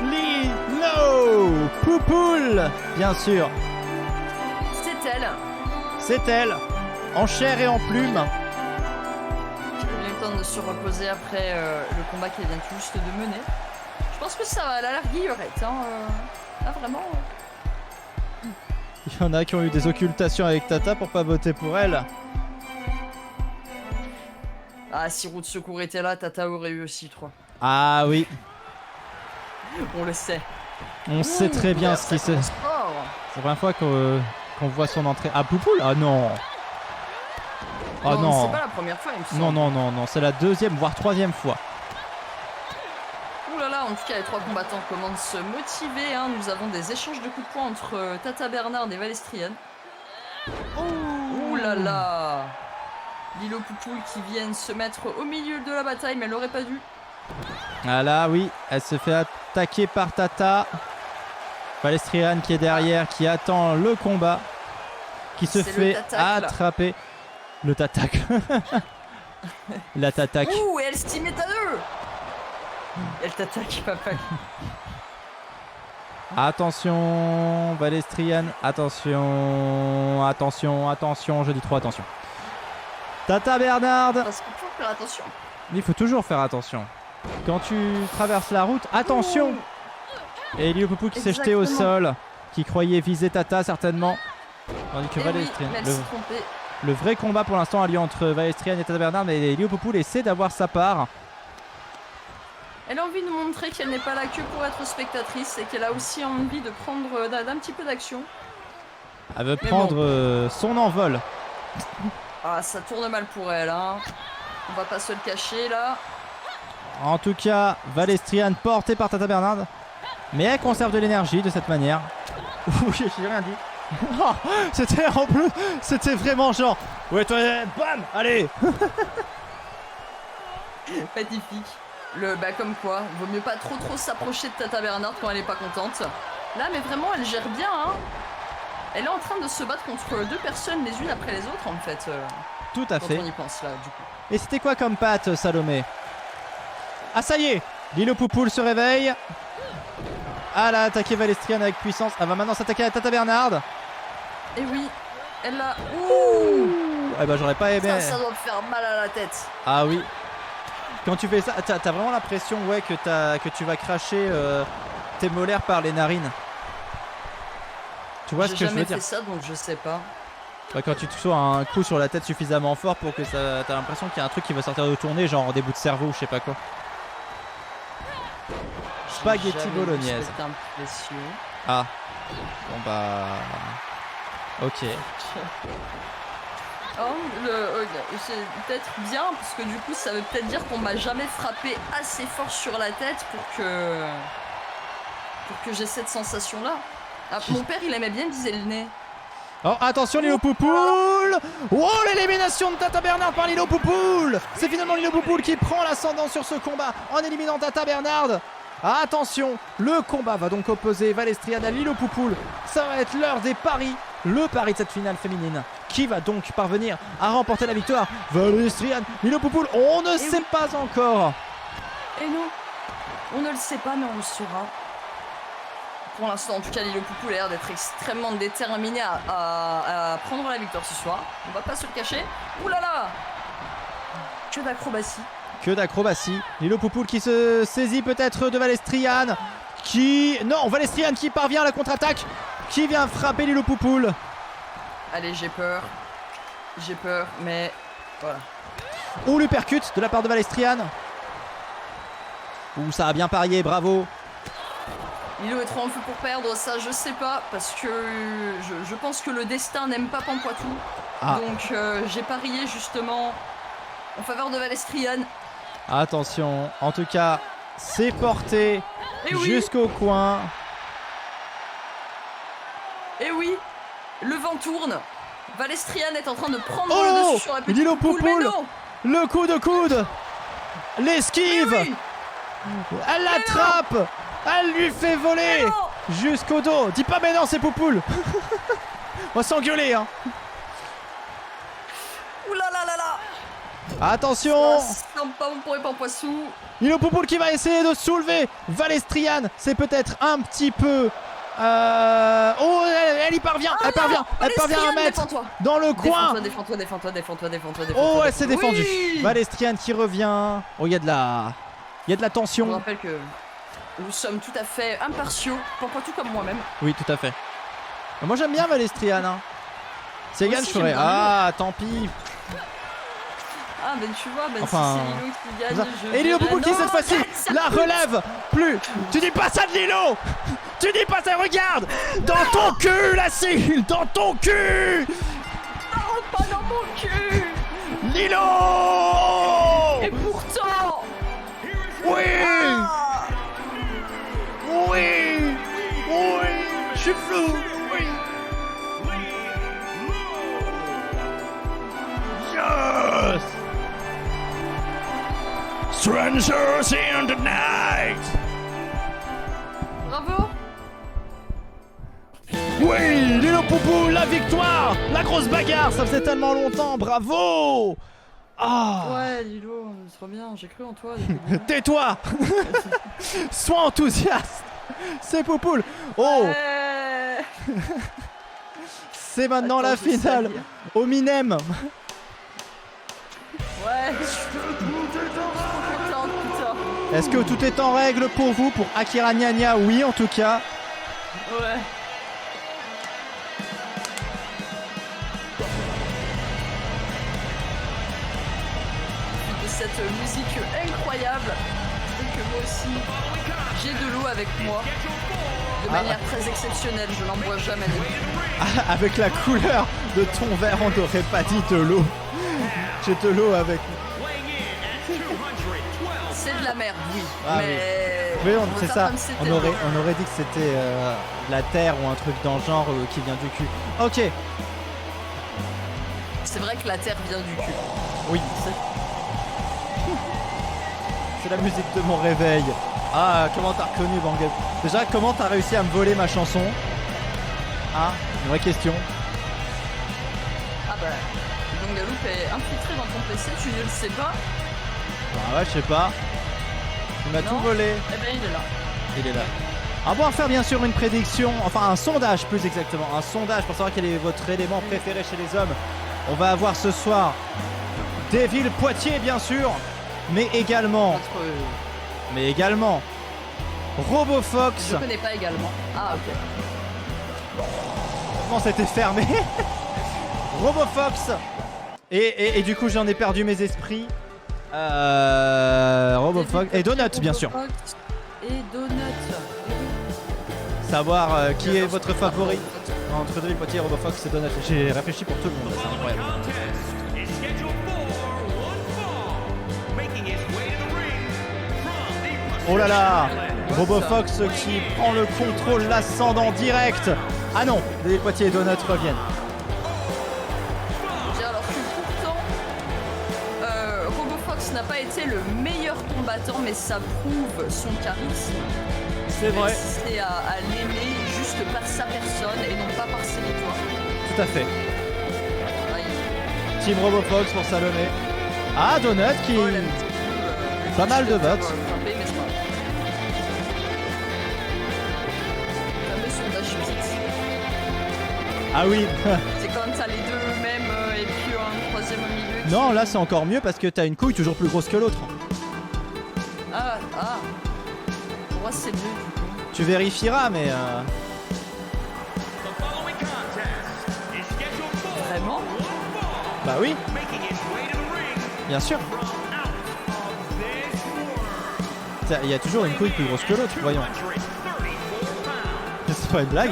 Lilo Poupoule, bien sûr. C'est elle. C'est elle, en chair et en plume. De se reposer après le combat qu'elle vient tout juste de mener. Je pense que ça va, elle a l'air guillerette. Là, vraiment. Il y en a qui ont eu des occultations avec Tata pour pas voter pour elle. Ah, si Roue de Secours était là, Tata aurait eu aussi 3. Ah oui. On le sait. On sait très bien ce qui se... C'est la première fois qu'on voit son entrée. Ah, Poupoule? Ah non. Oh non, c'est pas la première fois, il me semble. Non, c'est la deuxième, voire troisième fois. Ouh là là, en tout cas, les 3 combattants commencent à se motiver. Hein. Nous avons des échanges de coups de poing entre Tata Bernard et Valestrian. Ouh là là. Lilo Poupoule qui viennent se mettre au milieu de la bataille, mais elle aurait pas dû. Ah là, oui, elle se fait attaquer par Tata. Valestrian qui est derrière, qui attend le combat, qui se fait attraper. Le tatac. La tatac. Ouh, et elle se team est à 2. Elle t'attaque, papa. Attention, Valestrian. Attention, je dis trop attention. Tata Bernard. Parce qu'il faut faire attention. Il faut toujours faire attention. Quand tu traverses la route, attention. Ouh. Et Lilo Poupoule qui s'est jeté au sol, qui croyait viser Tata certainement. Tandis que Valestrian. Le vrai combat pour l'instant a lieu entre Valestrian et Tata Bernard, mais Lilo Poupoule essaie d'avoir sa part. Elle a envie de montrer qu'elle n'est pas là que pour être spectatrice et qu'elle a aussi envie de prendre d'un petit peu d'action. Elle veut prendre son envol. Ah, ça tourne mal pour elle, hein. On va pas se le cacher là. En tout cas, Valestrian porté par Tata Bernard, mais elle conserve de l'énergie de cette manière. Ouh, j'ai rien dit. Oh, c'était en plus, c'était vraiment genre ouais toi, bam, allez. Magnifique. Comme quoi, vaut mieux pas trop s'approcher de Tata Bernard quand elle est pas contente. Là, mais vraiment, elle gère bien, hein. Elle est en train de se battre contre 2 personnes les unes après les autres, en fait. Tout à fait. On y pense là, du coup. Et c'était quoi comme patte, Salomé? Ah ça y est, Lilo Poupoule se réveille. Elle a attaqué Valestrian avec puissance. Elle va maintenant s'attaquer à Tata Bernard. Et oui, elle l'a. Ouh. Eh ben j'aurais pas aimé. Ça doit me faire mal à la tête. Ah oui. Quand tu fais ça, t'as vraiment l'impression que tu vas cracher tes molaires par les narines. Tu vois ce que je veux dire? J'ai jamais fait ça, donc je sais pas. Bah, quand tu te reçois un coup sur la tête suffisamment fort pour que ça, t'as l'impression qu'il y a un truc qui va sortir de tourner, genre des bouts de cerveau ou je sais pas quoi. Spaghetti bolognaise. Ah. Bon bah. Ok. C'est peut-être bien parce que du coup ça veut peut-être dire qu'on m'a jamais frappé assez fort sur la tête pour que j'ai cette sensation là. Ah, mon père il aimait bien viser le nez. Oh attention Lilo Poupoule. Oh l'élimination de Tata Bernard par Lilo Poupoule. C'est finalement Lilo Poupoule qui prend l'ascendant sur ce combat en éliminant Tata Bernard. Attention, le combat va donc opposer Valestrian à Lilo Poupoule. Ça va être l'heure des paris. Le pari de cette finale féminine. Qui va donc parvenir à remporter la victoire? Valestrian, Lilo Poupoule, on ne sait pas encore. Et non, on ne le sait pas, mais on le saura. Pour l'instant, en tout cas, Lilo Poupoule a l'air d'être extrêmement déterminée à prendre la victoire ce soir. On va pas se le cacher. Ouh là là! Que d'acrobatie. Que d'acrobatie. Lilo Poupoule qui se saisit peut-être de Valestrian. Non, Valestrian qui parvient à la contre-attaque. Qui vient frapper Lilo Poupoule. Allez, j'ai peur. J'ai peur, mais voilà. Ouh, l'uppercut de la part de Valestrian. Ouh, ça a bien parié, bravo. Lilo est trop en feu pour perdre, ça je sais pas, parce que je pense que le destin n'aime pas Pampoitou. Ah. Donc j'ai parié justement en faveur de Valestrian. Attention, en tout cas, c'est porté jusqu'au coin. Et oui, le vent tourne. Valestrian est en train de prendre le dessus sur la petite Lilo Poupoule, mais non. Le coup de coude. l'esquive. Elle l'attrape. Elle lui fait voler jusqu'au dos. Dis pas mais non, c'est Poupoule. On va s'engueuler, hein. Oula là là là. Attention. Lilo Poupoule qui va essayer de soulever Valestrian. C'est peut-être un petit peu... Oh, elle y parvient. Elle parvient à mettre dans le coin. Défends-toi. Oh, elle s'est défendue. Oui. Valestrian qui revient. Oh, il y a de la tension. Je vous rappelle que nous sommes tout à fait impartiaux. Pourquoi tout comme moi-même. Oui, tout à fait. Moi, j'aime bien Valestrian. Hein. Si elle gagne, je ferais. Ah, tant pis. Ah ben tu vois, ben enfin, si c'est Lilo qui gagne, et Lilo Poupoule qui cette fois-ci la relève plus. Tu dis pas ça de Lilo. Tu dis pas ça, regarde. Dans ton cul, la cile. Dans ton cul. Non, pas dans mon cul. Lilo. Et pourtant. Oui. Oui. Je suis flou. Oui. Yes. Strangers in the night. Bravo. Oui, Lilo Poupoule, la victoire. La grosse bagarre, ça faisait tellement longtemps. Bravo. Ah. Ouais, Lilo, c'est trop bien, j'ai cru en toi. Tais-toi. Sois enthousiaste. C'est Poupoule. Oh. C'est maintenant la finale. Au Minem. Ouais. Est-ce que tout est en règle pour vous, pour Akira Nya? Oui, en tout cas. Ouais. De cette musique incroyable, que moi aussi, j'ai de l'eau avec moi. De manière très exceptionnelle, je n'en bois jamais de l'eau. Avec la couleur de ton verre, on n'aurait pas dit de l'eau. J'ai de l'eau avec moi. C'est de la merde, oui. Ah, mais oui, c'est ça. On aurait dit que c'était la terre ou un truc dans le genre qui vient du cul. Ok. C'est vrai que la terre vient du cul. Oui. C'est la musique de mon réveil. Ah, comment t'as reconnu, Bangalou? Déjà, comment t'as réussi à me voler ma chanson? Ah, une vraie question. Ah bah, Bangalou est infiltré dans ton PC, tu ne le sais pas? Bah ouais, je sais pas. Il m'a tout volé. Eh ben, il est là. Il est là. On va pouvoir faire bien sûr une prédiction, enfin un sondage plus exactement. Un sondage pour savoir quel est votre élément préféré chez les hommes. On va avoir ce soir Devil Poitiers bien sûr, mais également RoboFox. Je connais pas également. Ah ok. Comment c'était fermé. RoboFox. Et du coup j'en ai perdu mes esprits. RoboFox et Donut bien sûr. Et Donut. Savoir qui est votre favori entre Devil Poitiers, RoboFox et Donut. J'ai réfléchi pour tout le monde, c'est incroyable. Oh là là, RoboFox qui prend le contrôle, l'ascendant direct. Ah non, Devil Poitiers et Donut reviennent. Alors que pourtant, RoboFox n'a pas été le meilleur combattant, mais ça prouve son charisme. C'est vrai. C'est à l'aimer juste par sa personne et non pas par ses victoires. Tout à fait. Team RoboFox pour Salomé. Ah, Donut qui... pas mal de votes. Ah oui. C'est quand t'as les deux mêmes et puis un troisième au milieu. Non, là c'est encore mieux parce que t'as une couille toujours plus grosse que l'autre. Ah. Pour moi c'est mieux. Tu vérifieras, mais Vraiment? Bah oui. Bien sûr. Il y a toujours une couille plus grosse que l'autre, voyons. C'est pas une blague.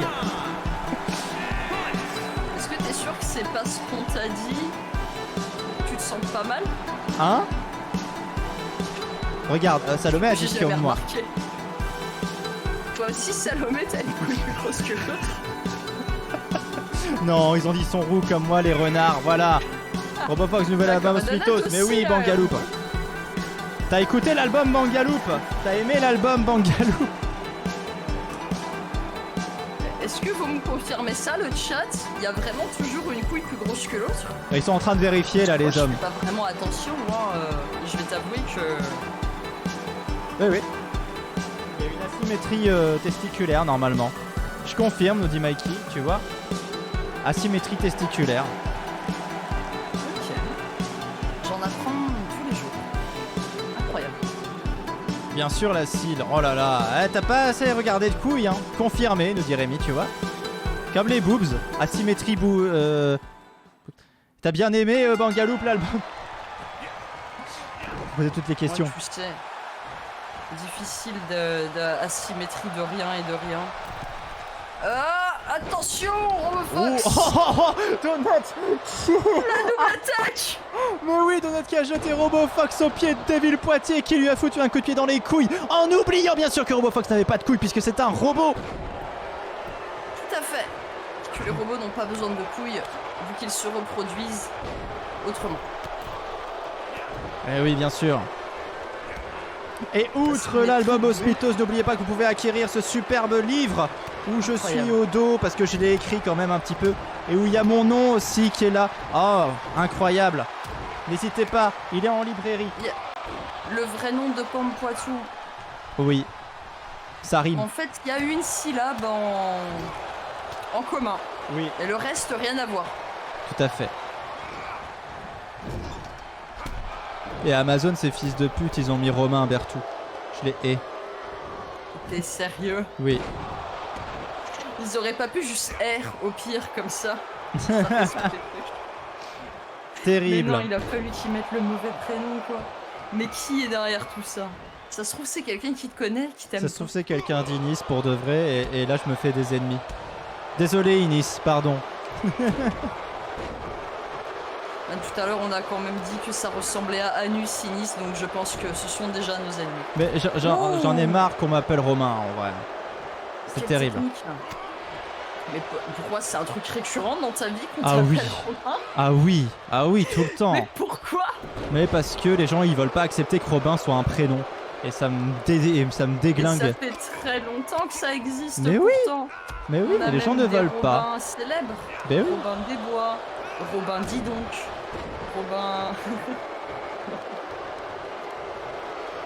Est-ce que t'es sûr que c'est pas ce qu'on t'a dit? Tu te sens pas mal? Hein? Regarde, Salomé a dit ce qu'il y a de moi. Toi aussi, Salomé, t'as une couille plus grosse que l'autre. Non, ils ont dit ils sont roux comme moi, les renards, voilà. RoboFox, nouvel album Smitos, mais oui, Bangaloup. T'as écouté l'album Bangaloop? T'as aimé l'album Bangaloop? Est-ce que vous me confirmez ça, le chat? Il y a vraiment toujours une couille plus grosse que l'autre? Ils sont en train de vérifier là, les hommes. Je fais pas vraiment attention, moi. Je vais t'avouer que... Oui. Il y a une asymétrie testiculaire normalement. Je confirme, nous dit Mikey, tu vois. Asymétrie testiculaire. Ok. J'en apprends tous les jours. Incroyable. Bien sûr, la cile. Oh là là, t'as pas assez regardé de couilles, hein. Confirmé, nous dit Rémi, tu vois. Comme les boobs. Asymétrie T'as bien aimé Bangaloop, l'album? Posez toutes les questions. Ouais, tu sais, difficile d'asymétrie de rien et de rien. Attention, Robofox! Donut! La double attaque! Mais oui, Donut qui a jeté Robofox au pied de Devil Poitiers qui lui a foutu un coup de pied dans les couilles en oubliant bien sûr que Robofox n'avait pas de couilles puisque c'est un robot! Tout à fait. Que les robots n'ont pas besoin de couilles vu qu'ils se reproduisent autrement. Eh oui, bien sûr. Et outre l'album Hospitos, n'oubliez pas que vous pouvez acquérir ce superbe livre où je suis au dos parce que je l'ai écrit quand même un petit peu et où il y a mon nom aussi qui est là. Oh, incroyable. N'hésitez pas, il est en librairie. Le vrai nom de Pomme Poitou. Oui, ça rime. En fait, il y a une syllabe en commun. Oui. Et le reste, rien à voir. Tout à fait. Et Amazon, ces fils de pute, ils ont mis Romain Berthoud. Je les hais. T'es sérieux? Oui. Ils auraient pas pu juste R au pire comme ça. Terrible. Mais non, il a fallu qu'ils mettent le mauvais prénom quoi. Mais qui est derrière tout ça? Ça se trouve c'est quelqu'un qui te connaît, qui t'aime. Ça se trouve c'est quelqu'un d'Inis pour de vrai et là je me fais des ennemis. Désolé Inis, pardon. Tout à l'heure on a quand même dit que ça ressemblait à Anus Inis donc je pense que ce sont déjà nos ennemis. Mais j'en ai marre qu'on m'appelle Romain en vrai. C'est terrible. Technique. Mais pourquoi c'est un truc récurrent dans ta vie qu'on Ah t'appelle oui. Romain? Ah oui, tout le temps. Mais pourquoi? Mais parce que les gens ils veulent pas accepter que Robin soit un prénom. Et ça me déglingue. Et ça fait très longtemps que ça existe. Mais pourtant. Mais oui, mais les gens ne veulent pas. Robin célèbre. Mais oui. Robin des Bois. Robin dis donc. Robin.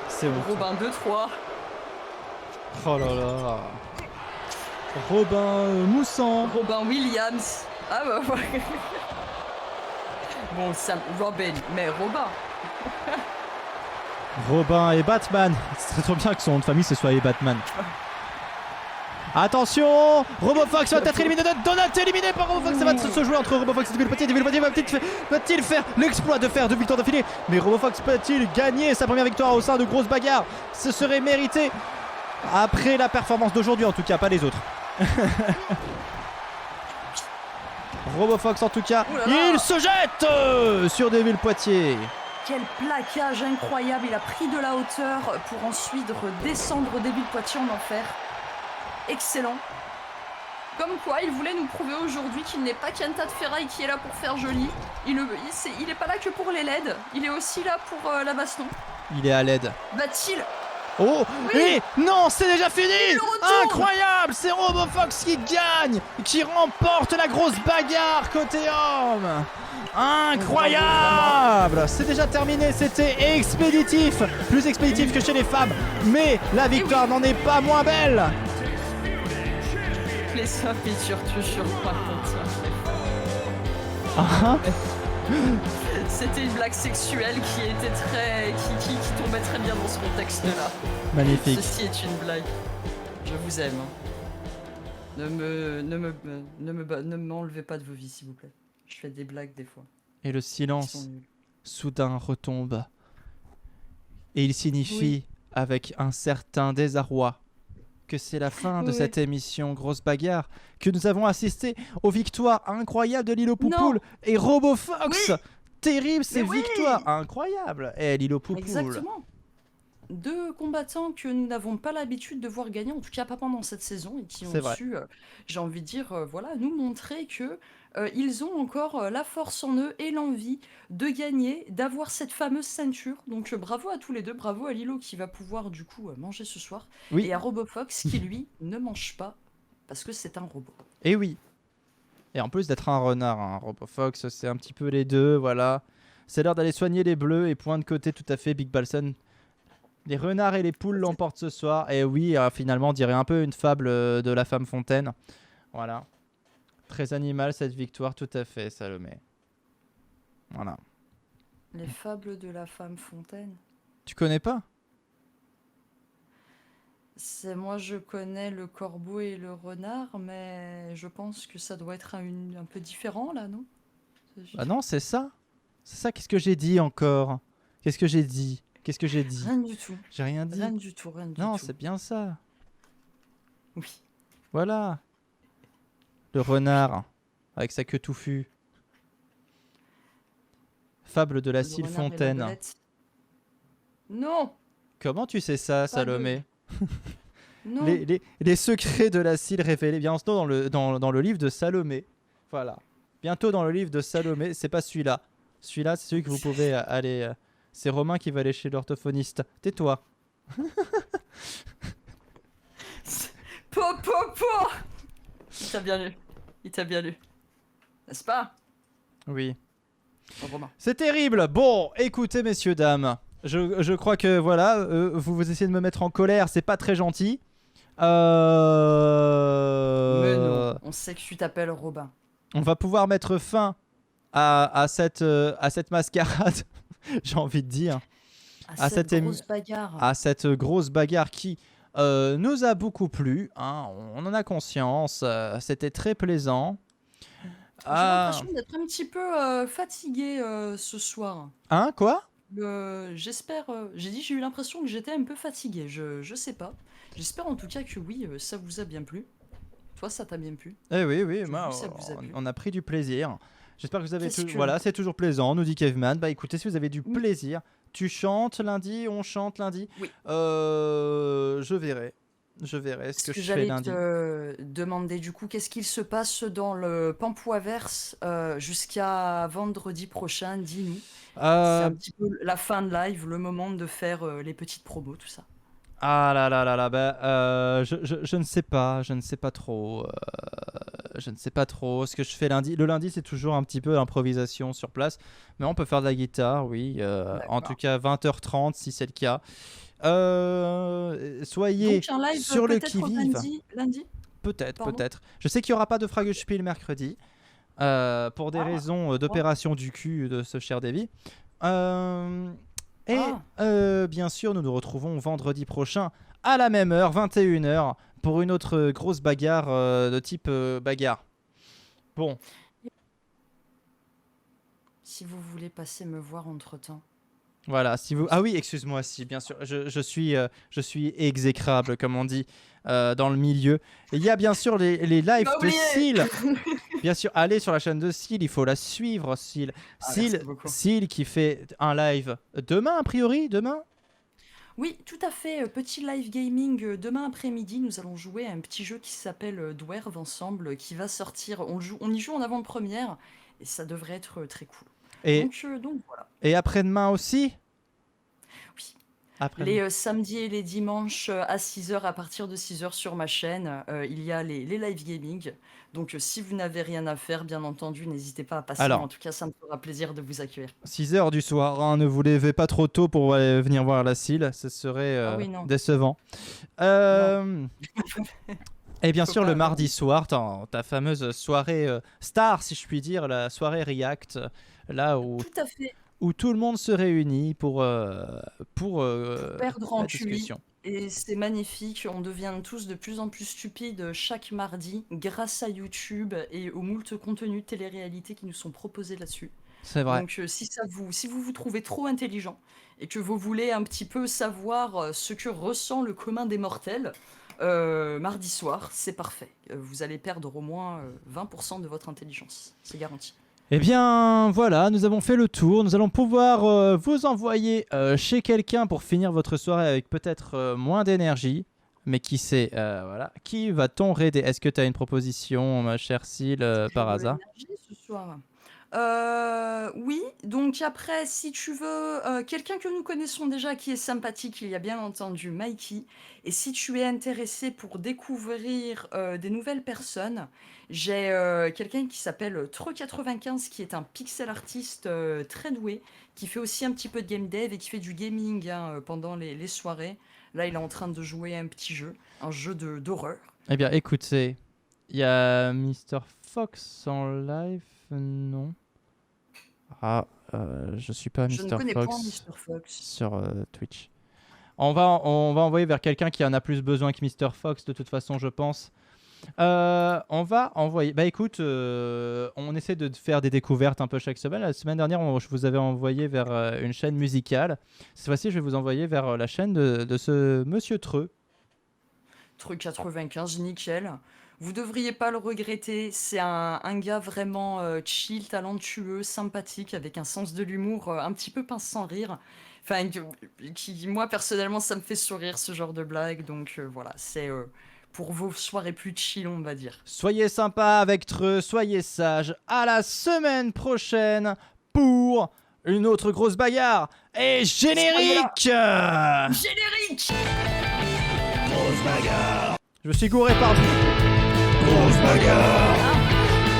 C'est bon. Robin 2-3. Oh là là. Robin Moussant. Robin Williams. Ah bah ouais. Bon, Sam, Robin, mais Robin. Robin et Batman. Ce serait trop bien que son nom de famille ce soit et Batman. Attention, Robofox va être éliminé. Donut éliminé par Robofox. Ça va se jouer entre Robofox et Devil Poitiers. Devil Poitiers va-t-il faire l'exploit de faire 2 victoires d'affilée? Mais Robofox peut-il gagner sa première victoire au sein de grosses bagarres? Ce serait mérité après la performance d'aujourd'hui, en tout cas, pas les autres. Robofox en tout cas, il se jette sur Devil Poitiers. Quel plaquage incroyable, il a pris de la hauteur pour ensuite redescendre Devil Poitiers en enfer. Excellent. Comme quoi, il voulait nous prouver aujourd'hui qu'il n'est pas qu'un tas de ferraille qui est là pour faire joli. Il est pas là que pour les LED, il est aussi là pour la baston. Il est à l'aide. Va-t-il... Oh oui. Et non, c'est déjà fini. Incroyable, c'est Robofox qui gagne, qui remporte la grosse bagarre côté homme. Incroyable. C'est déjà terminé, c'était expéditif. Plus expéditif que chez les femmes. Mais la victoire n'en est pas moins belle. Les ça feature toujours pas C'était une blague sexuelle qui était qui tombait très bien dans ce contexte-là. Magnifique. Ceci est une blague. Je vous aime. Ne m'enlevez pas de vos vies, s'il vous plaît. Je fais des blagues des fois. Et le silence soudain retombe. Et il signifie, avec un certain désarroi, que c'est la fin de cette émission Grosse Bagarre, que nous avons assisté aux victoires incroyables de Lilo Poupoule et Robofox. Terrible ces victoires incroyables. Et Lilo Poupoule. Exactement. deux combattants que nous n'avons pas l'habitude de voir gagner, en tout cas pas pendant cette saison, et qui ont su, j'ai envie de dire, voilà, nous montrer que ils ont encore la force en eux et l'envie de gagner, d'avoir cette fameuse ceinture. Donc bravo à tous les deux, bravo à Lilo qui va pouvoir du coup manger ce soir, et à RoboFox qui lui ne mange pas parce que c'est un robot. Et oui. Et en plus d'être un renard, hein, RoboFox, c'est un petit peu les deux, voilà. C'est l'heure d'aller soigner les bleus et point de côté tout à fait, Big Balson. Les renards et les poules l'emportent ce soir. Et oui, finalement, on dirait un peu une fable de la femme fontaine. Voilà. Très animal cette victoire, tout à fait, Salomé. Voilà. Les fables de la femme fontaine. Tu connais pas? Moi, je connais le corbeau et le renard, mais je pense que ça doit être un peu différent, là, non? Bah non, c'est ça. C'est ça, qu'est-ce que j'ai dit encore? Qu'est-ce que j'ai dit? Qu'est-ce que j'ai dit? Rien du tout. J'ai rien dit. Rien du tout, rien du tout. Non, c'est bien ça. Oui. Voilà. Le renard, avec sa queue touffue. Fable de la Sile Fontaine. Non. Comment tu sais ça, Salomé? Non. Les secrets de la Sile révélés bientôt dans le livre de Salomé. Voilà. Bientôt dans le livre de Salomé. C'est pas celui-là. Celui-là, c'est celui que vous pouvez aller... C'est Romain qui va aller chez l'orthophoniste. Tais-toi. Po. Il t'a bien lu. Il t'a bien lu. N'est-ce pas? Oui. Oh, Romain. C'est terrible. Bon, écoutez, messieurs, dames. Je crois que, voilà, vous essayez de me mettre en colère. C'est pas très gentil. Mais non, on sait que tu t'appelles Robin. On va pouvoir mettre fin à cette mascarade. J'ai envie de dire, à cette grosse bagarre qui nous a beaucoup plu, hein, on en a conscience, c'était très plaisant. J'ai l'impression d'être un petit peu fatigué ce soir. Hein, quoi? J'espère, j'ai eu l'impression que j'étais un peu fatigué, je sais pas. J'espère en tout cas que oui, ça vous a bien plu. Toi, ça t'a bien plu? Eh oui, moi, on a pris du plaisir. J'espère que vous avez Voilà, c'est toujours plaisant, nous dit Caveman. Bah écoutez, si vous avez du plaisir, tu chantes lundi, on chante lundi. Oui. Je verrai ce que je fais lundi. J'allais te demander du coup, qu'est-ce qu'il se passe dans le Pampouaverse jusqu'à vendredi prochain, dis-nous. C'est un petit peu la fin de live, le moment de faire les petites promos, tout ça. Ah là, bah, je ne sais pas trop. Je ne sais pas trop ce que je fais lundi. Le lundi, c'est toujours un petit peu l'improvisation sur place. Mais on peut faire de la guitare, oui. En tout cas, 20h30 si c'est le cas. Soyez donc, un live sur le qui-vive. Lundi Peut-être. Je sais qu'il n'y aura pas de Fragelspiel mercredi. Pour des raisons d'opération du cul de ce cher Davy. Bien sûr, nous nous retrouvons vendredi prochain à la même heure, 21h, pour une autre grosse bagarre de type bagarre. Bon. Si vous voulez passer me voir entre-temps. Voilà, si vous... Ah oui, excuse-moi, si, bien sûr, je suis exécrable, comme on dit, dans le milieu. Et il y a bien sûr les lives de Seal. Bien sûr, allez sur la chaîne de Seal, il faut la suivre, Seal. Seal qui fait un live demain, a priori, demain. Oui, tout à fait, petit live gaming demain après-midi, nous allons jouer à un petit jeu qui s'appelle Dwerve ensemble, qui va sortir, on y joue en avant-première, et ça devrait être très cool. Donc voilà. Et après-demain aussi? Oui. Les samedis et les dimanches à 6h, à partir de 6h sur ma chaîne, il y a les live gaming. Donc si vous n'avez rien à faire, bien entendu, n'hésitez pas à passer. Alors, en tout cas, ça me fera plaisir de vous accueillir. 6h du soir, hein, ne vous levez pas trop tôt pour venir voir la Seal, ce serait décevant. Et bien sûr, le mardi soir, ta fameuse soirée star, si je puis dire, la soirée React, là où tout à fait. Où tout le monde se réunit pour perdre en QI. Et c'est magnifique, on devient tous de plus en plus stupides chaque mardi grâce à YouTube et aux moult contenus télé-réalité qui nous sont proposés là-dessus. C'est vrai. Donc si vous trouvez trop intelligent et que vous voulez un petit peu savoir ce que ressent le commun des mortels, mardi soir, c'est parfait. Vous allez perdre au moins 20% de votre intelligence, c'est garanti. Eh bien, voilà, nous avons fait le tour. Nous allons pouvoir vous envoyer chez quelqu'un pour finir votre soirée avec peut-être moins d'énergie. Mais qui sait, voilà. Qui va-t-on raider? Est-ce que tu as une proposition, ma chère Syl, par hasard? Ce soir. Oui, donc après, si tu veux, quelqu'un que nous connaissons déjà qui est sympathique, il y a bien entendu Mikey. Et si tu es intéressé pour découvrir des nouvelles personnes, j'ai quelqu'un qui s'appelle Treux95 qui est un pixel artiste très doué, qui fait aussi un petit peu de game dev et qui fait du gaming pendant les soirées. Là, il est en train de jouer un petit jeu, un jeu d'horreur. Eh bien, écoutez, il y a Mr. Fox en live, non? Ah, je suis pas Je ne Mr. connais pas Fox Mr. Fox. sur Twitch. On va envoyer vers quelqu'un qui en a plus besoin que Mr. Fox, de toute façon, je pense. On va envoyer. Bah écoute, on essaie de faire des découvertes un peu chaque semaine. La semaine dernière, je vous avais envoyé vers une chaîne musicale. Cette fois-ci, je vais vous envoyer vers la chaîne de ce monsieur Treux. Treux95, nickel. Vous devriez pas le regretter. C'est un gars vraiment chill, talentueux, sympathique, avec un sens de l'humour un petit peu pince sans rire. Enfin, moi personnellement, ça me fait sourire ce genre de blague. Donc voilà, c'est pour vos soirées plus chill, on va dire. Soyez sympa avec Treux, soyez sages. À la semaine prochaine pour une autre grosse bagarre. Et générique! Générique! Grosse bagarre. Je me suis gouré partout. Grosse bagarre.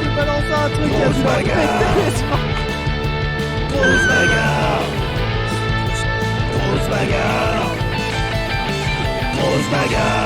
Je vais balancer un truc. Grosse bagarre. Grosse bagarre. Grosse bagarre. Grosse bagarre.